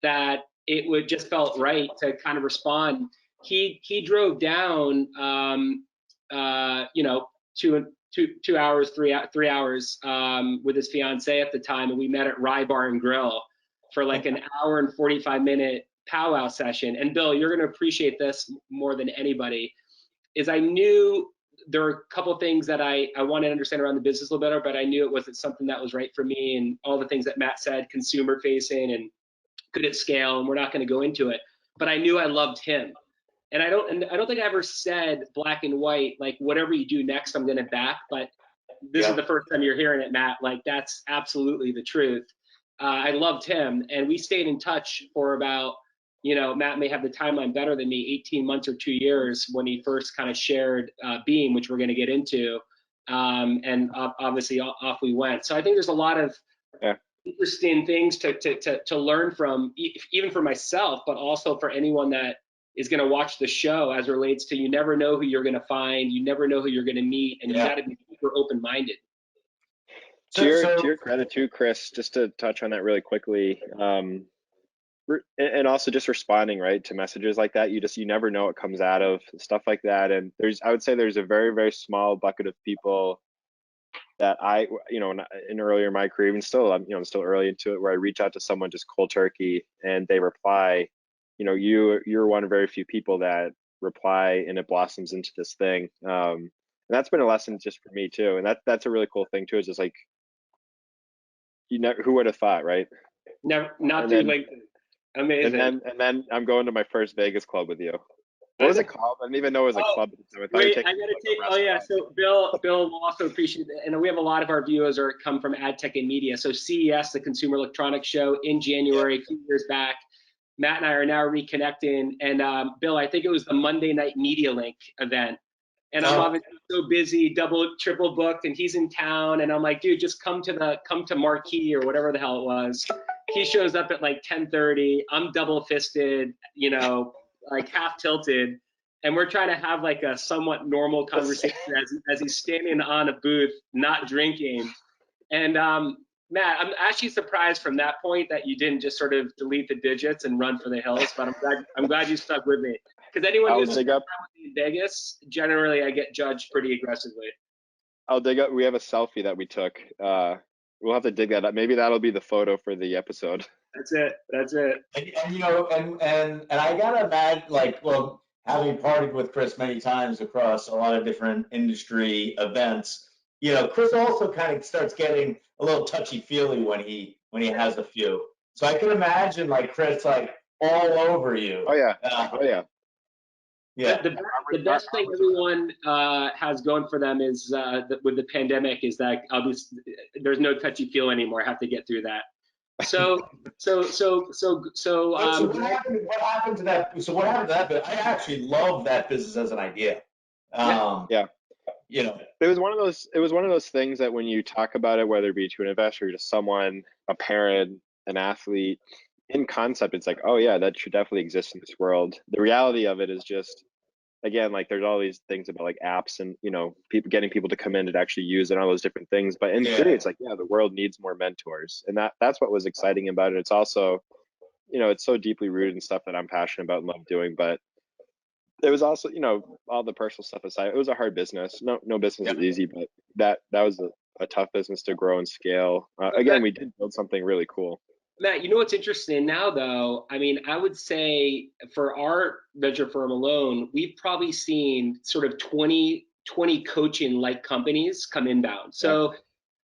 that it would just felt right to kind of respond. He drove down, 2 hours, 3 hours with his fiance at the time, and we met at Rye Bar and Grill for like an hour and 45-minute powwow session. And Bill, you're going to appreciate this more than anybody, is I knew there were a couple of things that I wanted to understand around the business a little better, but I knew it wasn't something that was right for me, and all the things that Matt said, consumer facing and good at scale, and we're not going to go into it. But I knew I loved him. And I don't think I ever said black and white, like whatever you do next, I'm going to back. But this is the first time you're hearing it, Matt. Like that's absolutely the truth. I loved him, and we stayed in touch for about, Matt may have the timeline better than me, 18 months or 2 years when he first kind of shared Beam, which we're going to get into. And obviously off we went. So I think there's a lot of interesting things to learn from, even for myself, but also for anyone that is going to watch the show, as it relates to, you never know who you're going to find, you never know who you're going to meet, and you got to be super open-minded. To your credit too, Chris, just to touch on that really quickly, and also just responding right to messages like that, you never know what comes out of stuff like that. And I would say there's a very, very small bucket of people that in earlier in my career, even still, I'm still early into it, where I reach out to someone just cold turkey and they reply. You're one of very few people that reply, and it blossoms into this thing. And that's been a lesson just for me too. And that's a really cool thing too. Is just like, who would have thought, right? Never, not through LinkedIn. Amazing. And then I'm going to my first Vegas club with you. What was it called? I didn't even know it was a club. Wait, I gotta take. Oh yeah. So Bill will also appreciate it, and we have a lot of our viewers come from ad tech and media. So CES, the Consumer Electronics Show, in January, a few years back. Matt and I are now reconnecting, and Bill, I think it was the Monday Night Media Link event, and I'm obviously so busy, double, triple booked, and he's in town, and I'm like, dude, just come to Marquee or whatever the hell it was. He shows up at like 10:30. I'm double fisted, like half tilted, and we're trying to have like a somewhat normal conversation as he's standing on a booth, not drinking, and Matt, I'm actually surprised from that point that you didn't just sort of delete the digits and run for the hills, but I'm glad you stuck with me. Because anyone who's in Vegas, generally I get judged pretty aggressively. I'll dig up. We have a selfie that we took. We'll have to dig that up. Maybe that'll be the photo for the episode. That's it. And I gotta imagine, having partied with Chris many times across a lot of different industry events, Chris also kind of starts getting a little touchy-feely when he has a few. So I can imagine Chris all over you. Oh yeah. Yeah. The best thing everyone has going for them is with the pandemic is that obviously there's no touchy-feel anymore. I have to get through that. So what happened to that? So what happened to that? But I actually love that business as an idea. It was one of those things that when you talk about it, whether it be to an investor, to someone, a parent, an athlete, in concept, it's like, oh yeah, that should definitely exist in this world. The reality of it is just, again, there's all these things about apps and, getting people to come in and actually use it and all those different things. But in theory, it's the world needs more mentors. And that's what was exciting about it. It's also, it's so deeply rooted in stuff that I'm passionate about and love doing. But it was also, all the personal stuff aside, it was a hard business. No business is easy, but that was a tough business to grow and scale. Again, we did build something really cool. Matt, what's interesting now, though? I would say for our venture firm alone, we've probably seen sort of 20 coaching-like companies come inbound. So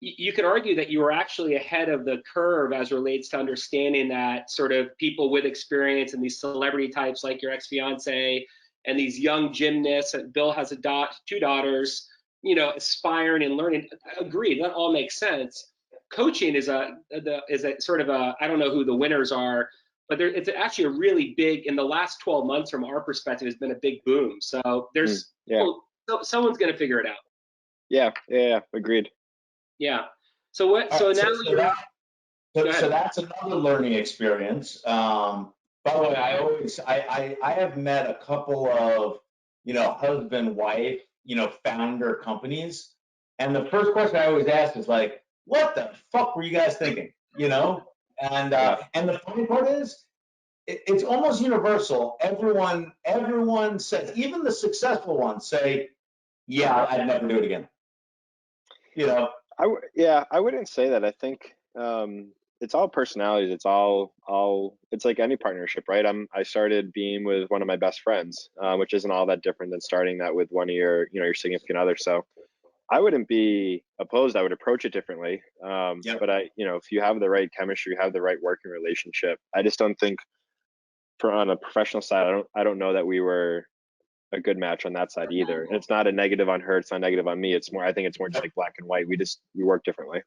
you could argue that you were actually ahead of the curve as relates to understanding that sort of people with experience and these celebrity types like your ex-fiance and these young gymnasts. Bill has two daughters, aspiring and learning. Agreed, that all makes sense. Coaching is a sort of I don't know who the winners are, but it's actually a really big, in the last 12 months from our perspective, has been a big boom. So there's someone's going to figure it out. Yeah, agreed. Yeah. So that's another learning experience. By the way, I have met a couple of, husband, wife, founder companies. And the first question I always ask is like, what the fuck were you guys thinking? And the funny part is, it's almost universal. Everyone says, even the successful ones say, yeah, I'd never do it again. I wouldn't say that. I think it's all personalities. It's like any partnership, right? I started Beam with one of my best friends, which isn't all that different than starting that with one of your significant other. So I wouldn't be opposed. I would approach it differently. Yep. But if you have the right chemistry, you have the right working relationship. I just don't think on a professional side, I don't know that we were a good match on that side either. And it's not a negative on her, it's not negative on me. I think it's more just like black and white. We work differently.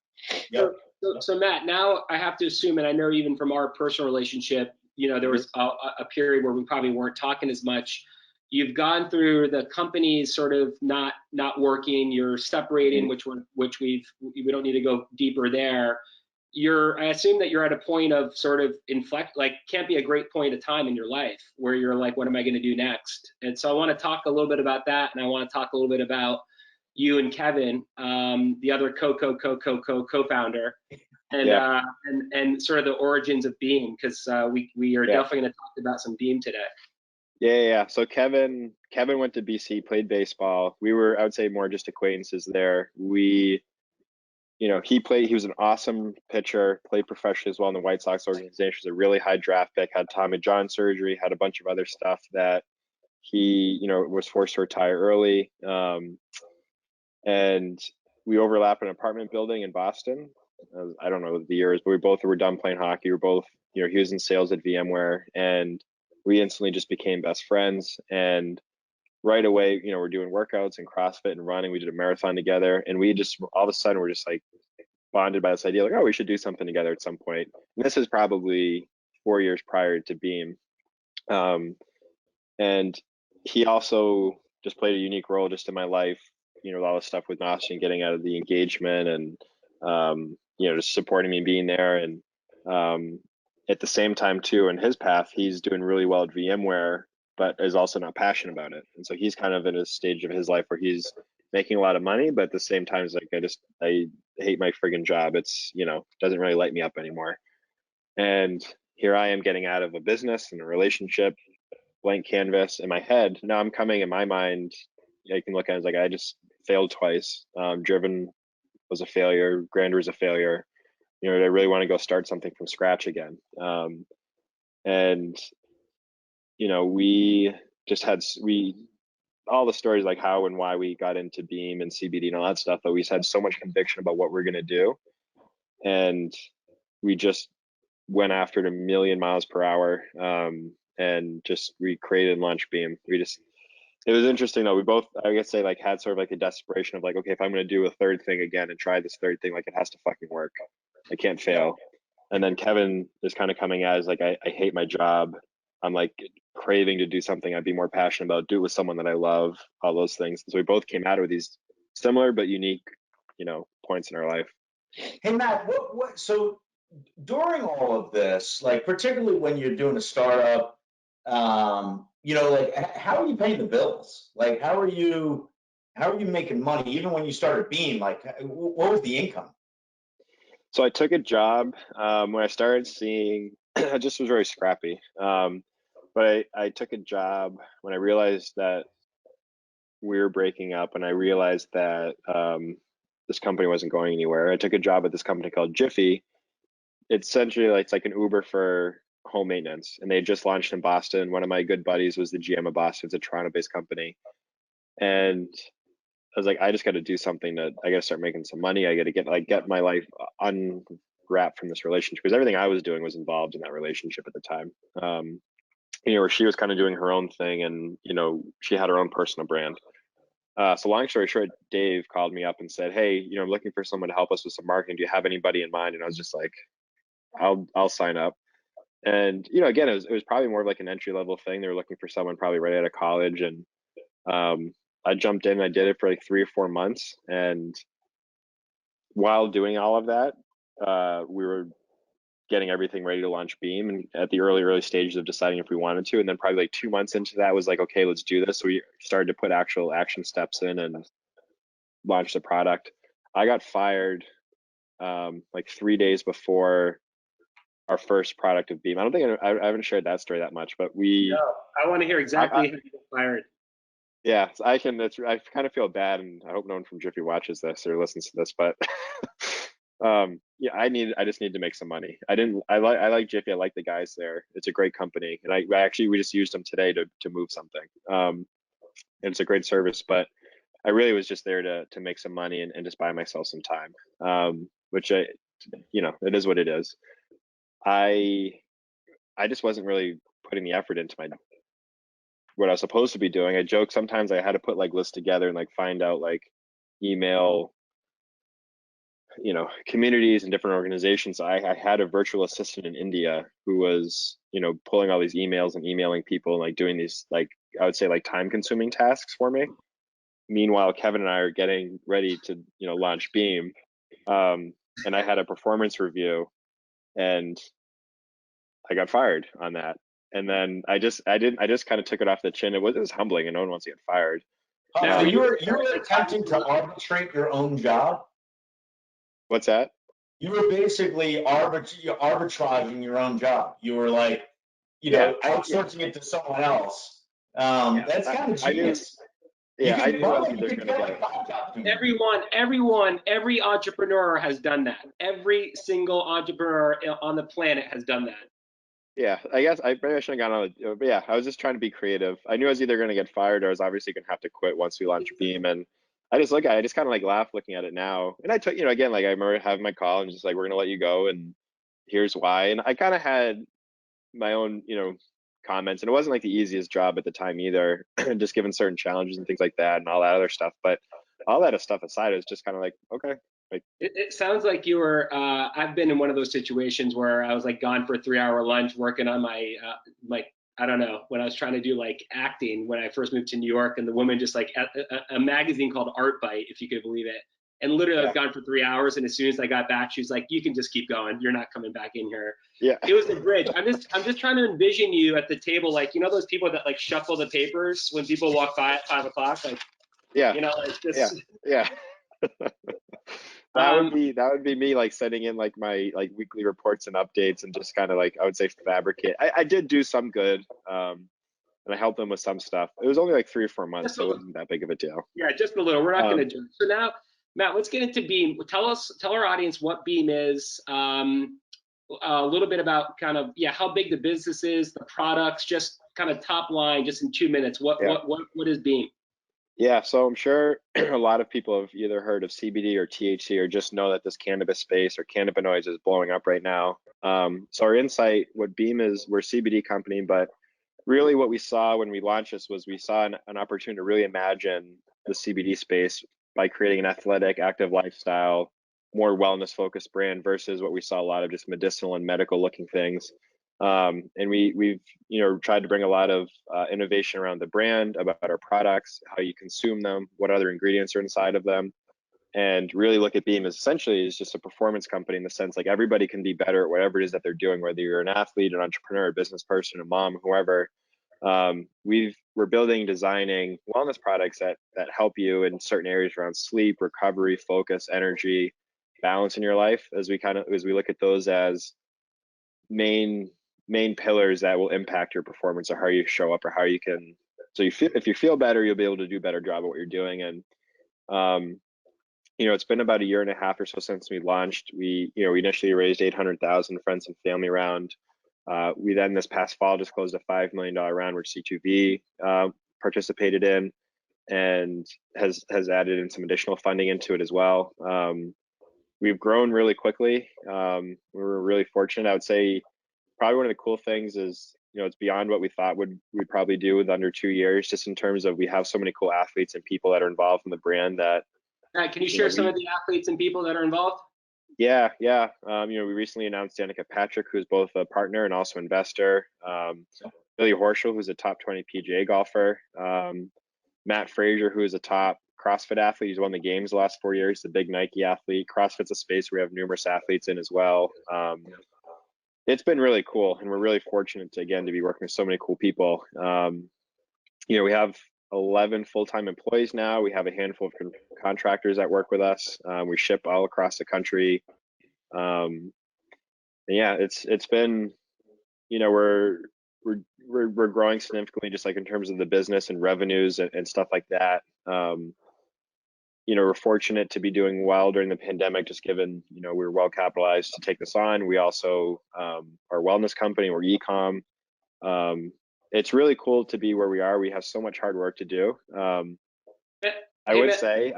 Yep. So Matt, now I have to assume, and I know even from our personal relationship, there was a period where we probably weren't talking as much. You've gone through the companies sort of not working, you're separating, which we don't need to go deeper there. I assume that you're at a point of sort of inflect, like can't be a great point of time in your life where you're like, what am I going to do next? And so I want to talk a little bit about that. And I want to talk a little bit about you and Kevin, the other co-founder, and sort of the origins of Beam, because we are definitely going to talk about some Beam today. Yeah. So Kevin went to BC, played baseball. We were, I would say, more just acquaintances there. He was an awesome pitcher, played professionally as well in the White Sox organization. Was a really high draft pick, had Tommy John surgery, had a bunch of other stuff that he, was forced to retire early. And we overlap an apartment building in Boston. I don't know the years, but we both were done playing hockey. We were both, he was in sales at VMware, and we instantly just became best friends. And right away, we're doing workouts and CrossFit and running. We did a marathon together, and we just all of a sudden we're just like bonded by this idea, like, oh, we should do something together at some point. And this is probably 4 years prior to Beam. And he also just played a unique role just in my life, with all the stuff with Austin, getting out of the engagement and, just supporting me being there. And at the same time too, in his path, he's doing really well at VMware, but is also not passionate about it. And so he's kind of in a stage of his life where he's making a lot of money, but at the same time, it's like, I hate my friggin' job. It's, doesn't really light me up anymore. And here I am getting out of a business and a relationship, blank canvas in my head. Now I'm coming in my mind, I can look at it as like, I just failed twice. Driven was a failure. Grandeur was a failure. I really want to go start something from scratch again. And we just had all the stories like how and why we got into Beam and CBD and all that stuff, but we just had so much conviction about what we're going to do. And we just went after it a million miles per hour. And we created and launched Beam. It was interesting though. We both, I guess, had sort of like a desperation of like, okay, if I'm going to do a third thing again and try this third thing, like it has to fucking work. I can't fail. And then Kevin is kind of coming at as like, I hate my job. I'm like craving to do something I'd be more passionate about, do it with someone that I love, all those things. So we both came out with these similar but unique, points in our life. Hey, Matt, so during all of this, like particularly when you're doing a startup, like how are you paying the bills? Like how are you making money? Even when you started Beam, like what was the income? So I took a job when I started seeing, I just was very scrappy. But I took a job when I realized that we were breaking up, and I realized that this company wasn't going anywhere. I took a job at this company called Jiffy. It's essentially it's like an Uber for home maintenance, and they had just launched in Boston. One of my good buddies was the GM of Boston. It's a Toronto-based company, and I was like, I just got to do something that I got to start making some money. I got to get my life unwrapped from this relationship, because everything I was doing was involved in that relationship at the time. Where she was kind of doing her own thing, and she had her own personal brand. So long story short, Dave called me up and said, hey, I'm looking for someone to help us with some marketing. Do you have anybody in mind? And I was just like, I'll sign up. And again, it was probably more of like an entry level thing. They were looking for someone probably right out of college, and I jumped in and I did it for like 3 or 4 months. And while doing all of that, we were getting everything ready to launch Beam, and at the early stages of deciding if we wanted to. And then probably like 2 months into that was like, okay, let's do this. So we started to put actual action steps in and launch the product. I got fired like 3 days before our first product of Beam. I don't think I haven't shared that story that much, but No, I want to hear exactly how you got fired. Yeah, I can. I kind of feel bad, and I hope no one from Jiffy watches this or listens to this. But yeah, I just need to make some money. I like Jiffy. I like the guys there. It's a great company, and we just used them today to move something. And it's a great service, but I really was just there to make some money and just buy myself some time. Which it is what it is. I just wasn't really putting the effort into what I was supposed to be doing. I joke sometimes I had to put like lists together and like find out like email, communities and different organizations. I had a virtual assistant in India who was, pulling all these emails and emailing people and like doing these, like, I would say like time consuming tasks for me. Meanwhile, Kevin and I are getting ready to, launch Beam. And I had a performance review and I got fired on that. And then I just kind of took it off the chin. It was humbling, and no one wants to get fired. So you were attempting to arbitrate your own job? What's that? You were basically arbitraging your own job. You were like, outsourcing it to someone else. That's kind of genius. I knew I was either going to get every entrepreneur has done that. Every single entrepreneur on the planet has done that. Yeah, I guess I maybe I shouldn't have gone on it, but yeah, I was just trying to be creative. I knew I was either going to get fired or I was obviously going to have to quit once we launched Beam. And I just kind of like laugh looking at it now. And I took, again, like I remember having my call and just like, we're going to let you go and here's why. And I kind of had my own, comments, and it wasn't like the easiest job at the time either, just given certain challenges and things like that and all that other stuff. But all that stuff aside, it was just kind of like, okay. Like, it sounds like you were, I've been in one of those situations where I was like gone for a 3-hour lunch working on my, I don't know, when I was trying to do like acting when I first moved to New York, and the woman just like a magazine called Art Bite, if you could believe it. And literally I was gone for 3 hours. And as soon as I got back, she was like, you can just keep going. You're not coming back in here. Yeah. It was a bridge. I'm just trying to envision you at the table, like, those people that like shuffle the papers when people walk by at 5 o'clock, like, like this. Yeah. That would be me, like setting in like my like weekly reports and updates and just kind of like, I would say fabricate. I did do some good, and I helped them with some stuff. It was only like 3 or 4 months, so it wasn't that big of a deal. Yeah, just a little. We're not going to judge. So now, Matt, let's get into Beam. Tell our audience what Beam is. A little bit about kind of how big the business is, the products, just kind of top line, just in 2 minutes. What is Beam? Yeah, so I'm sure a lot of people have either heard of CBD or THC or just know that this cannabis space or cannabinoids is blowing up right now. So our insight, what Beam is, we're a CBD company, but really what we saw when we launched this was we saw an opportunity to really imagine the CBD space by creating an athletic, active lifestyle, more wellness-focused brand versus what we saw a lot of just medicinal and medical-looking things. And we've tried to bring a lot of innovation around the brand, about our products, how you consume them, what other ingredients are inside of them, and really look at Beam as essentially is just a performance company in the sense like everybody can be better at whatever it is that they're doing, whether you're an athlete, an entrepreneur, a business person, a mom, whoever. We're building, designing wellness products that help you in certain areas around sleep, recovery, focus, energy, balance in your life, as we look at those as main pillars that will impact your performance or how you show up or how you can. So if you feel better, you'll be able to do a better job at what you're doing. And it's been about 1.5 years or so since we launched. We initially raised $800,000 friends and family round. We then this past fall just closed a $5 million round, which C2V participated in, and has added in some additional funding into it as well. We've grown really quickly. We were really fortunate. I would say probably one of the cool things is, it's beyond what we thought we'd probably do with under 2 years, just in terms of we have so many cool athletes and people that are involved in the brand that. Can you share some of the athletes and people that are involved? Yeah. We recently announced Danica Patrick, who's both a partner and also investor. Billy Horschel, who's a top 20 PGA golfer. Matt Frazier, who is a top CrossFit athlete. He's won the games the last 4 years. He's a big Nike athlete. CrossFit's a space where we have numerous athletes in as well. It's been really cool, and we're really fortunate to be working with so many cool people. We have 11 full-time employees now. We have a handful of contractors that work with us. We ship all across the country. It's been, we're growing significantly, just like in terms of the business and revenues and stuff like that. We're fortunate to be doing well during the pandemic, just given, we were well capitalized to take this on. We also are a wellness company, we're e-com. It's really cool to be where we are. We have so much hard work to do. I would say,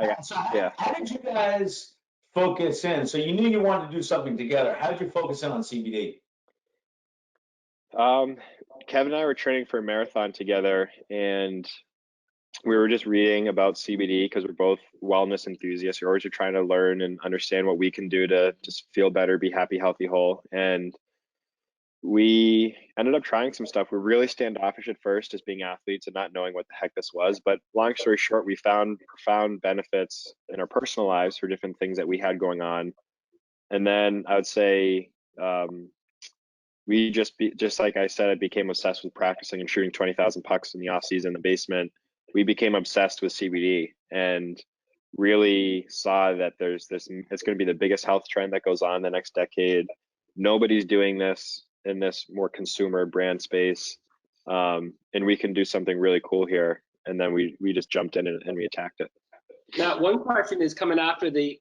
how did you guys focus in? So you knew you wanted to do something together. How did you focus in on CBD? Kevin and I were training for a marathon together, and we were just reading about CBD because we're both wellness enthusiasts. We're always trying to learn and understand what we can do to just feel better, be happy, healthy, whole. And we ended up trying some stuff. We were really standoffish at first as being athletes and not knowing what the heck this was. But long story short, we found profound benefits in our personal lives for different things that we had going on. And then I would say we just like I said, I became obsessed with practicing and shooting 20,000 pucks in the off season in the basement. We became obsessed with CBD and really saw that it's going to be the biggest health trend that goes on the next decade. Nobody's doing this in this more consumer brand space. And we can do something really cool here. And then we just jumped in and we attacked it. Now, one question is coming out of the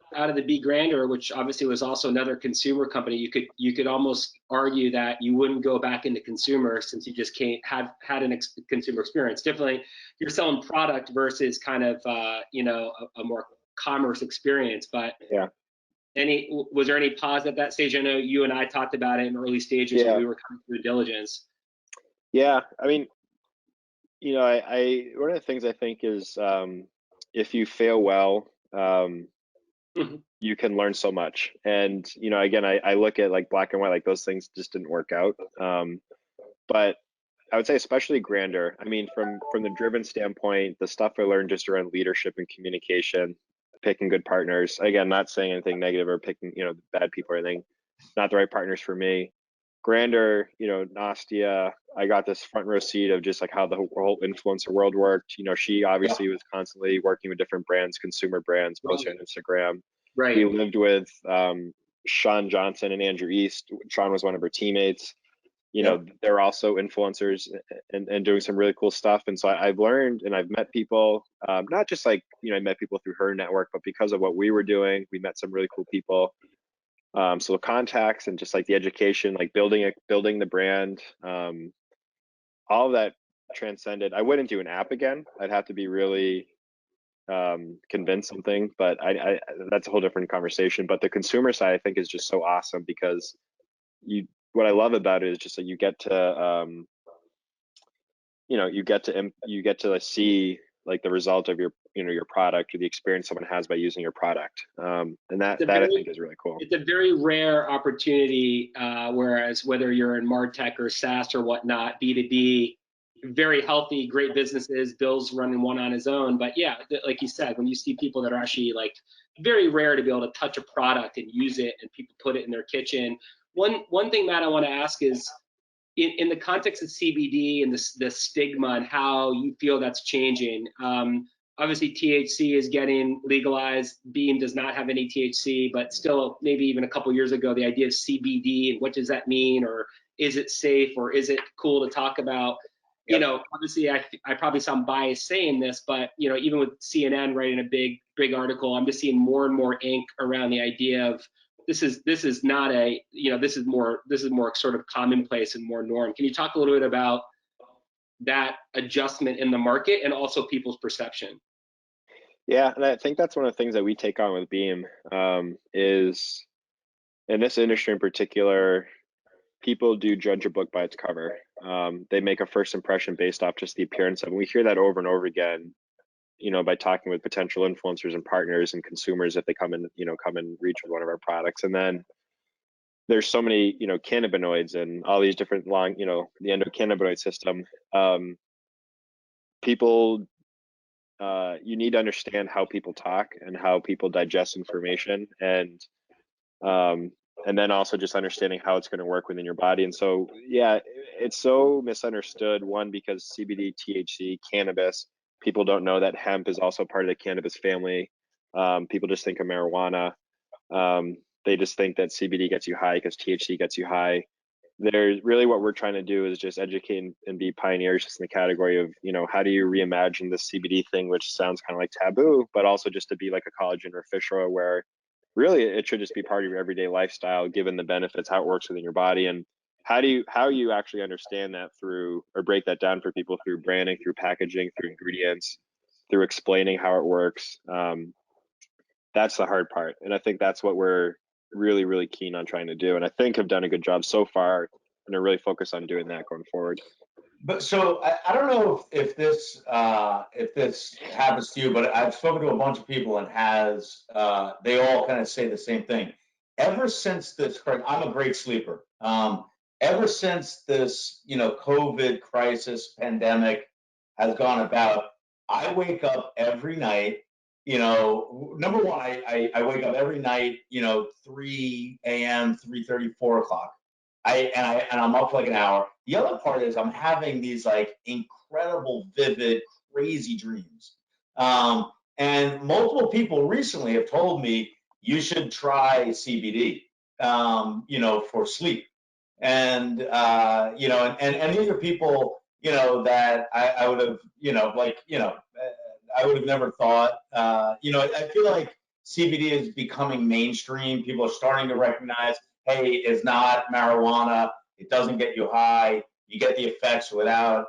B Grander, which obviously was also another consumer company. You could almost argue that you wouldn't go back into consumer since you just can't had consumer experience. Definitely, you're selling product versus kind of a more commerce experience. But yeah, was there any pause at that stage? I know you and I talked about it in early stages when we were coming through diligence. Yeah, I mean, I one of the things I think is if you fail well, you can learn so much. And, again, I look at like black and white, like those things just didn't work out. But I would say especially Grander. I mean, from the driven standpoint, the stuff I learned just around leadership and communication, picking good partners. Again, not saying anything negative or picking, bad people or anything. Not the right partners for me. Grander, Nastia, I got this front row seat of just like how the whole influencer world worked. She obviously was constantly working with different brands, consumer brands, posting on Instagram. Right. We lived with Sean Johnson and Andrew East. Sean was one of her teammates. They're also influencers and doing some really cool stuff. And so I've learned and I've met people, not just like, I met people through her network, but because of what we were doing, we met some really cool people. So the contacts and just like the education, like building the brand, all of that transcended. I wouldn't do an app again. I'd have to be really convinced something, but I that's a whole different conversation. But the consumer side, I think, is just so awesome because what I love about it is just that you get to you get to see like the result of your your product or the experience someone has by using your product, and that I think is really cool. It's a very rare opportunity, whereas whether you're in MarTech or SaaS or whatnot, B2B, very healthy, great businesses, Bill's running one on his own. But yeah, like you said, when you see people that are actually like very rare to be able to touch a product and use it and people put it in their kitchen. One thing, Matt, I want to ask is, in the context of CBD and the stigma and how you feel that's changing. Obviously, THC is getting legalized. Beam does not have any THC, but still, maybe even a couple years ago, the idea of CBD and what does that mean, or is it safe, or is it cool to talk about? Yep. Obviously, I probably sound biased saying this, but even with CNN writing a big article, I'm just seeing more and more ink around the idea of this is not a this is more sort of commonplace and more norm. Can you talk a little bit about that adjustment in the market and also people's perception? Yeah, and I think that's one of the things that we take on with Beam, is in this industry in particular, people do judge a book by its cover. They make a first impression based off just the appearance of it. We hear that over and over again, by talking with potential influencers and partners and consumers if they come and reach with one of our products. And then there's so many, cannabinoids and all these different the endocannabinoid system. People, you need to understand how people talk and how people digest information. And And then also just understanding how it's going to work within your body. And so, yeah, it's so misunderstood. One, because CBD, THC, cannabis, people don't know that hemp is also part of the cannabis family. People just think of marijuana. They just think that CBD gets you high because THC gets you high. There's really, what we're trying to do is just educate and be pioneers just in the category of, how do you reimagine this CBD thing, which sounds kind of like taboo, but also just to be like a collagen or fish oil, where really it should just be part of your everyday lifestyle, given the benefits, how it works within your body. And how you actually understand that through, or break that down for people through branding, through packaging, through ingredients, through explaining how it works. That's the hard part. And I think that's what we're really, really keen on trying to do. And I think have done a good job so far, and are really focused on doing that going forward. But so I don't know if this happens to you, but I've spoken to a bunch of people, and they all kind of say the same thing. Ever since this, I'm a great sleeper. Ever since this, COVID crisis pandemic has gone about, I wake up every night. Number one, I wake up every night, 3 a.m., 3:30, 4 o'clock. I'm up for like an hour. The other part is I'm having these like incredible, vivid, crazy dreams. And multiple people recently have told me you should try CBD, for sleep. And and these are people, that I would have, I would have never thought. I feel like CBD is becoming mainstream. People are starting to recognize, hey, it's not marijuana. It doesn't get you high. You get the effects without,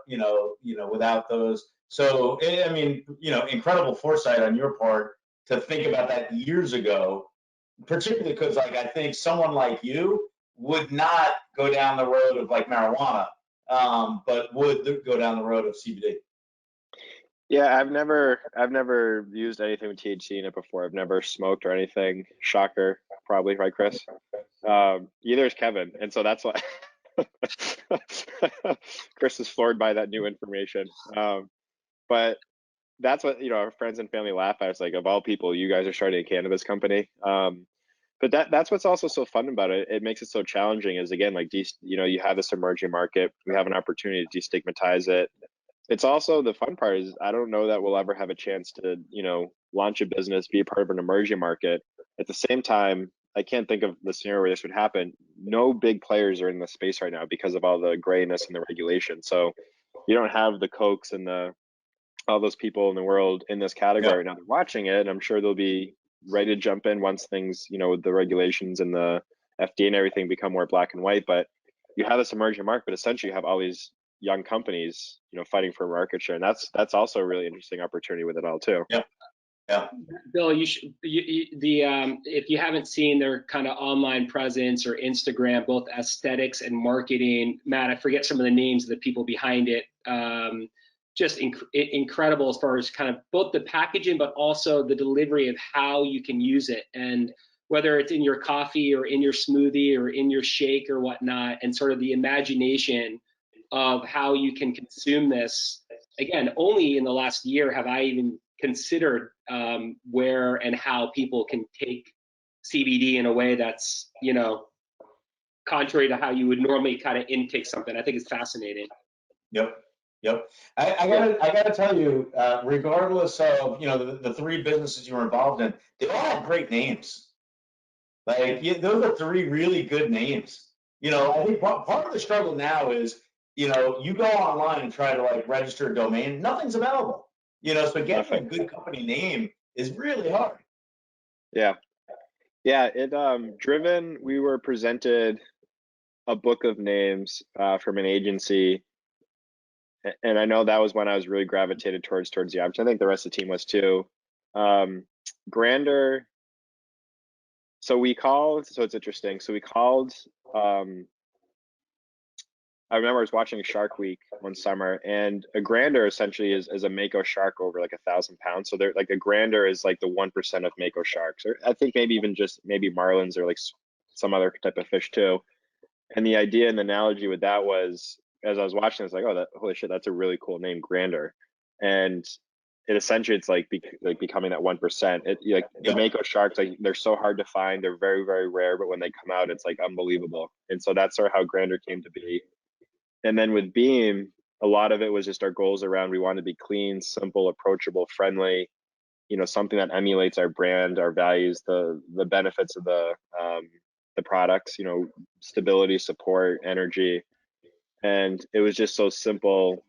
without those. So, I mean, incredible foresight on your part to think about that years ago, particularly because, like, I think someone like you would not go down the road of like marijuana, but would go down the road of CBD. Yeah, I've never used anything with THC in it before. I've never smoked or anything. Shocker, probably, right, Chris? Either is Kevin, and so that's why Chris is floored by that new information. But that's what our friends and family laugh at. It's like, of all people, you guys are starting a cannabis company. But that's what's also so fun about it. It makes it so challenging. Is again, like, you have this emerging market. We have an opportunity to destigmatize it. It's also, the fun part is, I don't know that we'll ever have a chance to, launch a business, be a part of an emerging market. At the same time, I can't think of the scenario where this would happen. No big players are in the space right now because of all the grayness and the regulation. So you don't have the Cokes and all those people in the world in this category. Now they're watching it, and I'm sure they'll be ready to jump in once things, with the regulations and the FDA and everything become more black and white. But you have this emerging market, but essentially you have all these young companies, fighting for market share, and that's also a really interesting opportunity with it all too. Yeah. Bill, if you haven't seen their kind of online presence or Instagram, both aesthetics and marketing, Matt, I forget some of the names of the people behind it. Just incredible as far as kind of both the packaging, but also the delivery of how you can use it, and whether it's in your coffee or in your smoothie or in your shake or whatnot, and sort of the imagination of how you can consume this. Again, only in the last year have I even considered where and how people can take CBD in a way that's, contrary to how you would normally kind of intake something. I think it's fascinating. Yep. I gotta tell you, regardless of the three businesses you were involved in, they all have great names. Like, those are three really good names. I think part of the struggle now is, you go online and try to like register a domain, nothing's available. So getting a good company name is really hard. Yeah. It Driven, we were presented a book of names from an agency, and I know that was when I was really gravitated towards the option. I think the rest of the team was too. Grander. So it's interesting. So we called. I remember I was watching Shark Week one summer, and a grander essentially is a mako shark over like 1,000 pounds. So they're like, a grander is like the 1% of mako sharks, or I think maybe even just maybe marlins or like some other type of fish too. And the idea and the analogy with that was, as I was watching, it's like, holy shit, that's a really cool name, grander. And essentially it's like becoming that 1%. Like the Mako sharks, like they're so hard to find. They're very, very rare, but when they come out, it's like unbelievable. And so that's sort of how Grander came to be. And then with Beam, a lot of it was just our goals around, we want to be clean, simple, approachable, friendly, something that emulates our brand, our values, the benefits of the products, stability, support, energy. And it was just so simple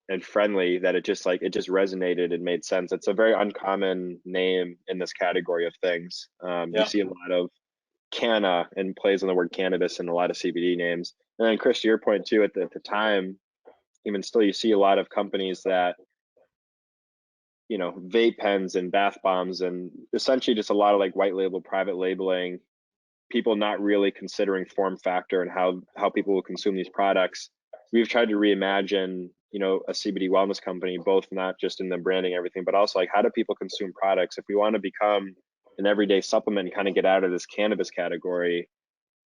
and friendly that it just resonated and made sense. It's a very uncommon name in this category of things. You see a lot of canna and plays on the word cannabis in a lot of CBD names. And then Chris, to your point too, at the time, even still, you see a lot of companies that, vape pens and bath bombs and essentially just a lot of like white label, private labeling, people not really considering form factor and how people will consume these products. We've tried to reimagine, a CBD wellness company, both not just in the branding, everything, but also like how do people consume products? If we want to become an everyday supplement and kind of get out of this cannabis category,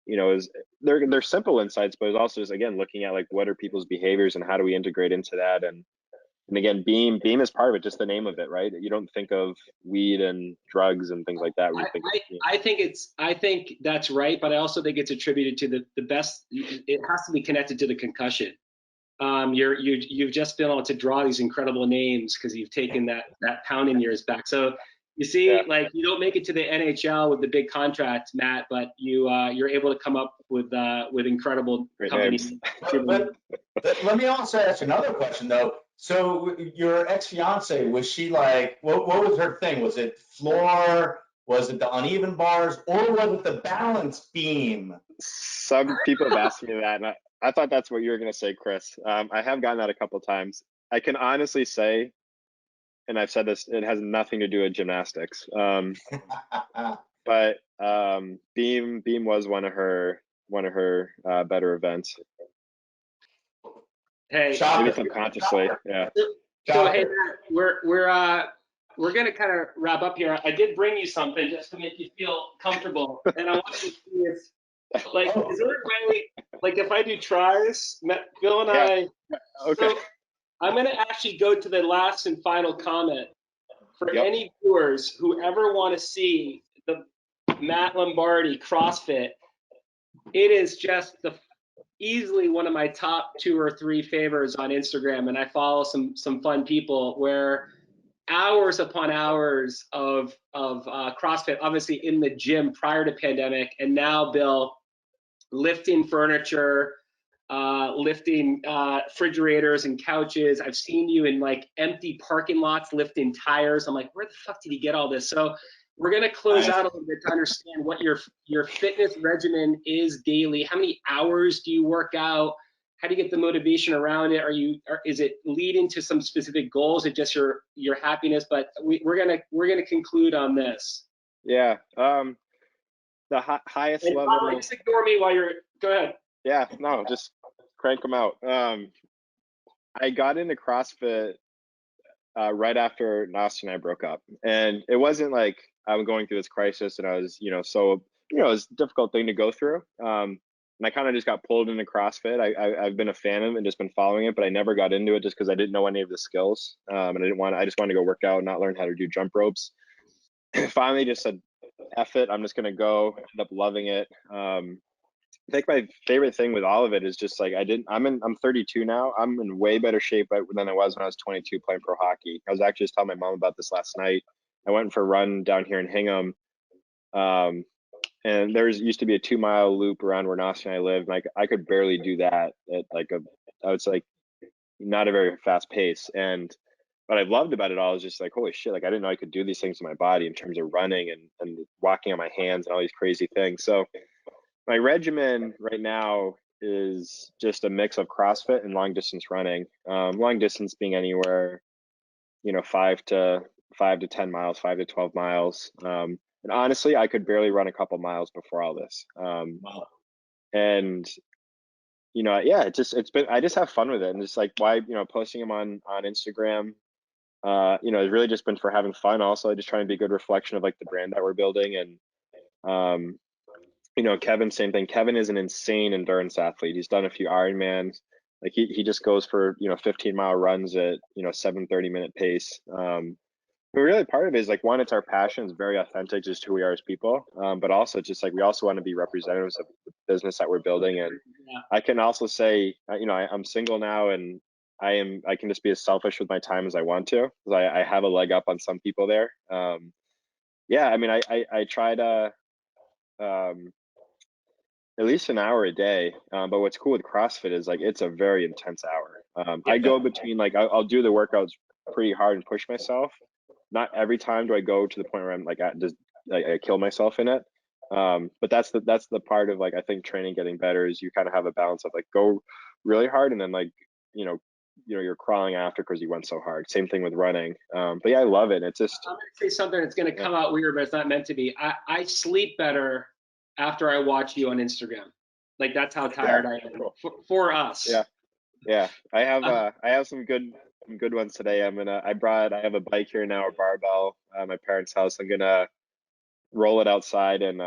they're simple insights, but it's also just, again, looking at like what are people's behaviors and how do we integrate into that. And again, Beam is part of it, just the name of it, right? You don't think of weed and drugs and things like that when you think I think that's right, but I also think it's attributed to the best. It has to be connected to the concussion. You've just been able to draw these incredible names because you've taken that pound in years back. So you see, like you don't make it to the NHL with the big contract, Matt, but you're able to come up with incredible companies. Let me also ask another question though. So your ex-fiance, was she like, what was her thing? Was it floor? Was it the uneven bars? Or was it the balance beam? Some people have asked me that, and I thought that's what you were going to say, Chris. I have gotten that a couple times. I can honestly say, and I've said this, it has nothing to do with gymnastics. But beam was one of her better events. Hey, maybe subconsciously, yeah. So hey, Matt, we're gonna kind of wrap up here. I did bring you something just to make you feel comfortable, and I want to see if, like, is there a way, like, if I do tries, Bill and I. Okay. So I'm gonna actually go to the last and final comment for any viewers who ever want to see the Matt Lombardi CrossFit. It is just easily one of my top 2 or 3 favorites on Instagram, and I follow some fun people where hours upon hours of CrossFit, obviously in the gym prior to pandemic, and now Bill lifting furniture, lifting refrigerators and couches. I've seen you in like empty parking lots lifting tires. I'm like, where the fuck did you get all this? So we're going to close out a little bit to understand what your fitness regimen is daily. How many hours do you work out? How do you get the motivation around it? Is it leading to some specific goals? Is it just your happiness? But we're gonna conclude on this. Yeah. The highest level. Just ignore me while you're. Go ahead. Yeah. No, just crank them out. I got into CrossFit right after Nasty and I broke up, and it wasn't like I was going through this crisis and I was, so it was a difficult thing to go through. And I kind of just got pulled into CrossFit. I've been a fan of it and just been following it, but I never got into it just because I didn't know any of the skills. And I just wanted to go work out and not learn how to do jump ropes. Finally just said, F it, I'm just going to go, end up loving it. I think my favorite thing with all of it is just like, I'm 32 now. I'm in way better shape than I was when I was 22 playing pro hockey. I was actually just telling my mom about this last night. I went for a run down here in Hingham. And there used to be a 2-mile loop around where Nasty and I lived. And I could barely do that at I would say not a very fast pace. And what I loved about it all is just like, holy shit, like I didn't know I could do these things to my body in terms of running and walking on my hands and all these crazy things. So my regimen right now is just a mix of CrossFit and long distance running. Long distance being anywhere, 5 to 10 miles, 5 to 12 miles. And honestly, I could barely run a couple miles before all this. And it's been, I just have fun with it. And just like why, posting them on Instagram, it's really just been for having fun. Also, just trying to be a good reflection of like the brand that we're building. And, Kevin, same thing. Kevin is an insane endurance athlete. He's done a few Ironmans. Like he just goes for 15-mile runs at 7:30-minute pace. But really part of it is like, one, it's our passion, it's very authentic, just who we are as people. But also just like, we also want to be representatives of the business that we're building. And I can also say, I'm single now, and I can just be as selfish with my time as I want to, because I have a leg up on some people there. Yeah, I mean, I try to at least an hour a day. But what's cool with CrossFit is like, it's a very intense hour. I go between like, I'll do the workouts pretty hard and push myself. Not every time do I go to the point where I'm like, I kill myself in it. But that's the part of like, I think training getting better is you kind of have a balance of like, go really hard, and then like, you're crawling after because you went so hard. Same thing with running. But yeah, I love it. It's just, I'm gonna say something that's gonna come out weird, but it's not meant to be. I sleep better after I watch you on Instagram. Like, that's how tired I am. For us. Yeah. I have some good ones today. I have a bike here now, a barbell at my parents' house. I'm gonna roll it outside and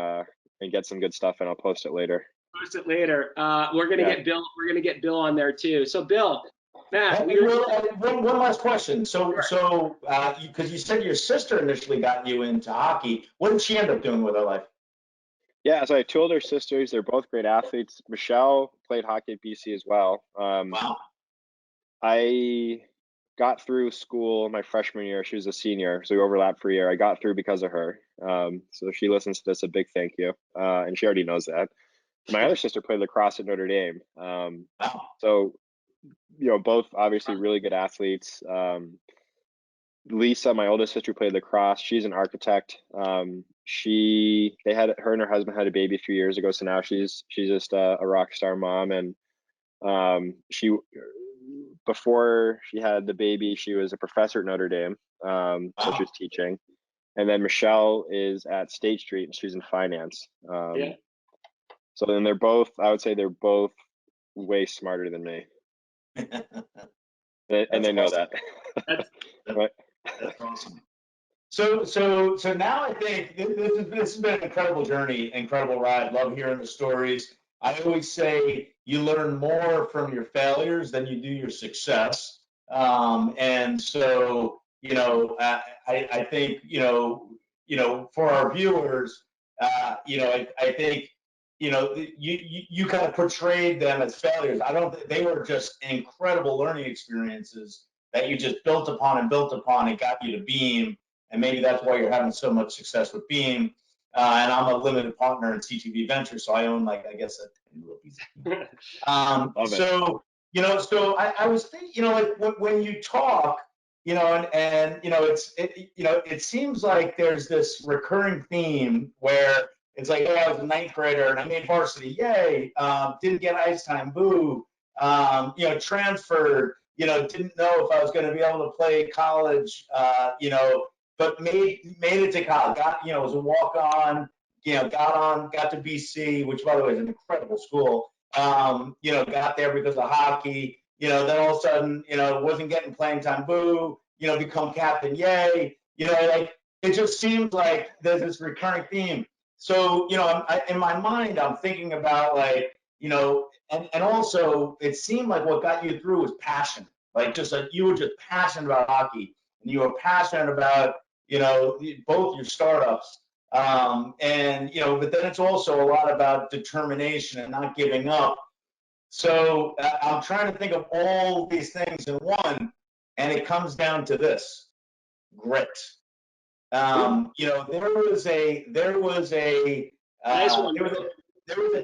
get some good stuff, and I'll post it later. We're gonna get Bill on there too. So Bill, Matt, one last question. So because you said your sister initially got you into hockey, what did she end up doing with her life? Yeah, so I have two older sisters. They're both great athletes. Michelle played hockey at BC as well. Wow. I got through school my freshman year. She was a senior, so we overlapped for a year. I got through because of her. So if she listens to this, a big thank you. And she already knows that. My other sister played lacrosse at Notre Dame. So, both obviously really good athletes. Lisa, my oldest sister, played lacrosse. She's an architect. Her and her husband had a baby a few years ago, so now she's just a rock star mom. And before she had the baby, she was a professor at Notre Dame, so she was teaching. And then Michelle is at State Street, and she's in finance. So then I would say they're both way smarter than me. and they know that. That's awesome. So now I think this has been an incredible journey, incredible ride. Love hearing the stories. I always say you learn more from your failures than you do your success. And so, I think, for our viewers, I think, you kind of portrayed them as failures. I don't think they were just incredible learning experiences that you just built upon and got you to Beam. And maybe that's why you're having so much success with Beam. And I'm a limited partner in CTV Ventures, so I own I guess a 10 little piece. So I was thinking, when you talk, it seems like there's this recurring theme where it's like, hey, I was a ninth grader and I made varsity, yay. Didn't get ice time, boo. Transferred, didn't know if I was going to be able to play college, but made it to college. Was a walk-on, got to BC, which by the way is an incredible school. Got there because of hockey. Then all of a sudden, wasn't getting playing time, boo. Become captain, yay. It just seems like there's this recurring theme. So, in my mind, I'm thinking about and also it seemed like what got you through was passion. Like you were just passionate about hockey, and you were passionate about, both your startups. But then it's also a lot about determination and not giving up. So I'm trying to think of all these things in one, and it comes down to this: grit. There was a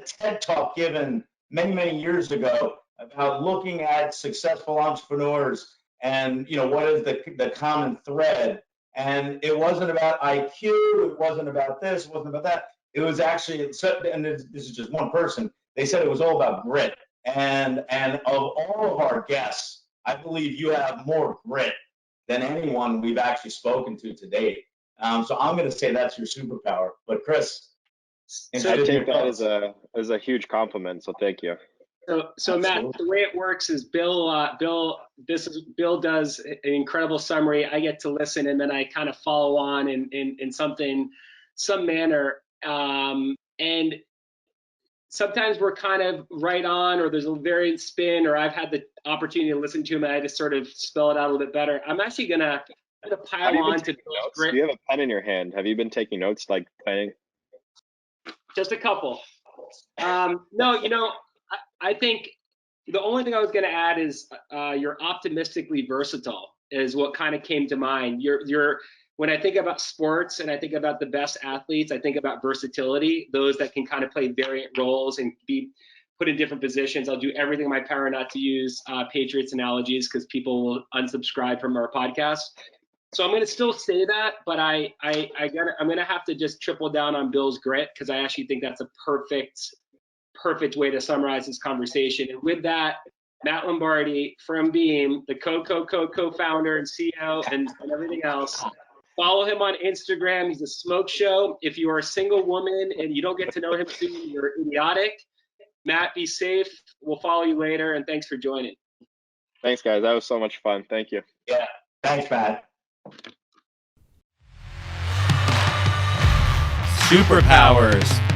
TED talk given many years ago about looking at successful entrepreneurs and what is the common thread. And it wasn't about IQ, it wasn't about this, it wasn't about that. It was actually, and this is just one person, they said it was all about grit. And of all of our guests, I believe you have more grit than anyone we've actually spoken to date. So I'm going to say that's your superpower. But Chris, I take that as a huge compliment. So thank you. So Matt, the way it works is Bill does an incredible summary. I get to listen, and then I kind of follow on in some manner. And sometimes we're kind of right on, or there's a variant spin, or I've had the opportunity to listen to him and I just sort of spell it out a little bit better. I'm actually gonna pile on to Bill's Do you have a pen in your hand? Have you been taking notes, like planning? Just a couple. No, I think the only thing I was going to add is you're optimistically versatile is what kind of came to mind. When I think about sports and I think about the best athletes, I think about versatility, those that can kind of play variant roles and be put in different positions. I'll do everything in my power not to use Patriots analogies because people will unsubscribe from our podcast. So I'm going to still say that, but I'm going to have to just triple down on Bill's grit because I actually think that's a perfect way to summarize this conversation. And with that, Matt Lombardi from Beam, the co-founder and CEO and everything else. Follow him on Instagram. He's a smoke show. If you are a single woman and you don't get to know him soon, you're idiotic. Matt, be safe. We'll follow you later, and thanks for joining. Thanks, guys. That was so much fun. Thank you. Yeah. Thanks, Matt. Superpowers.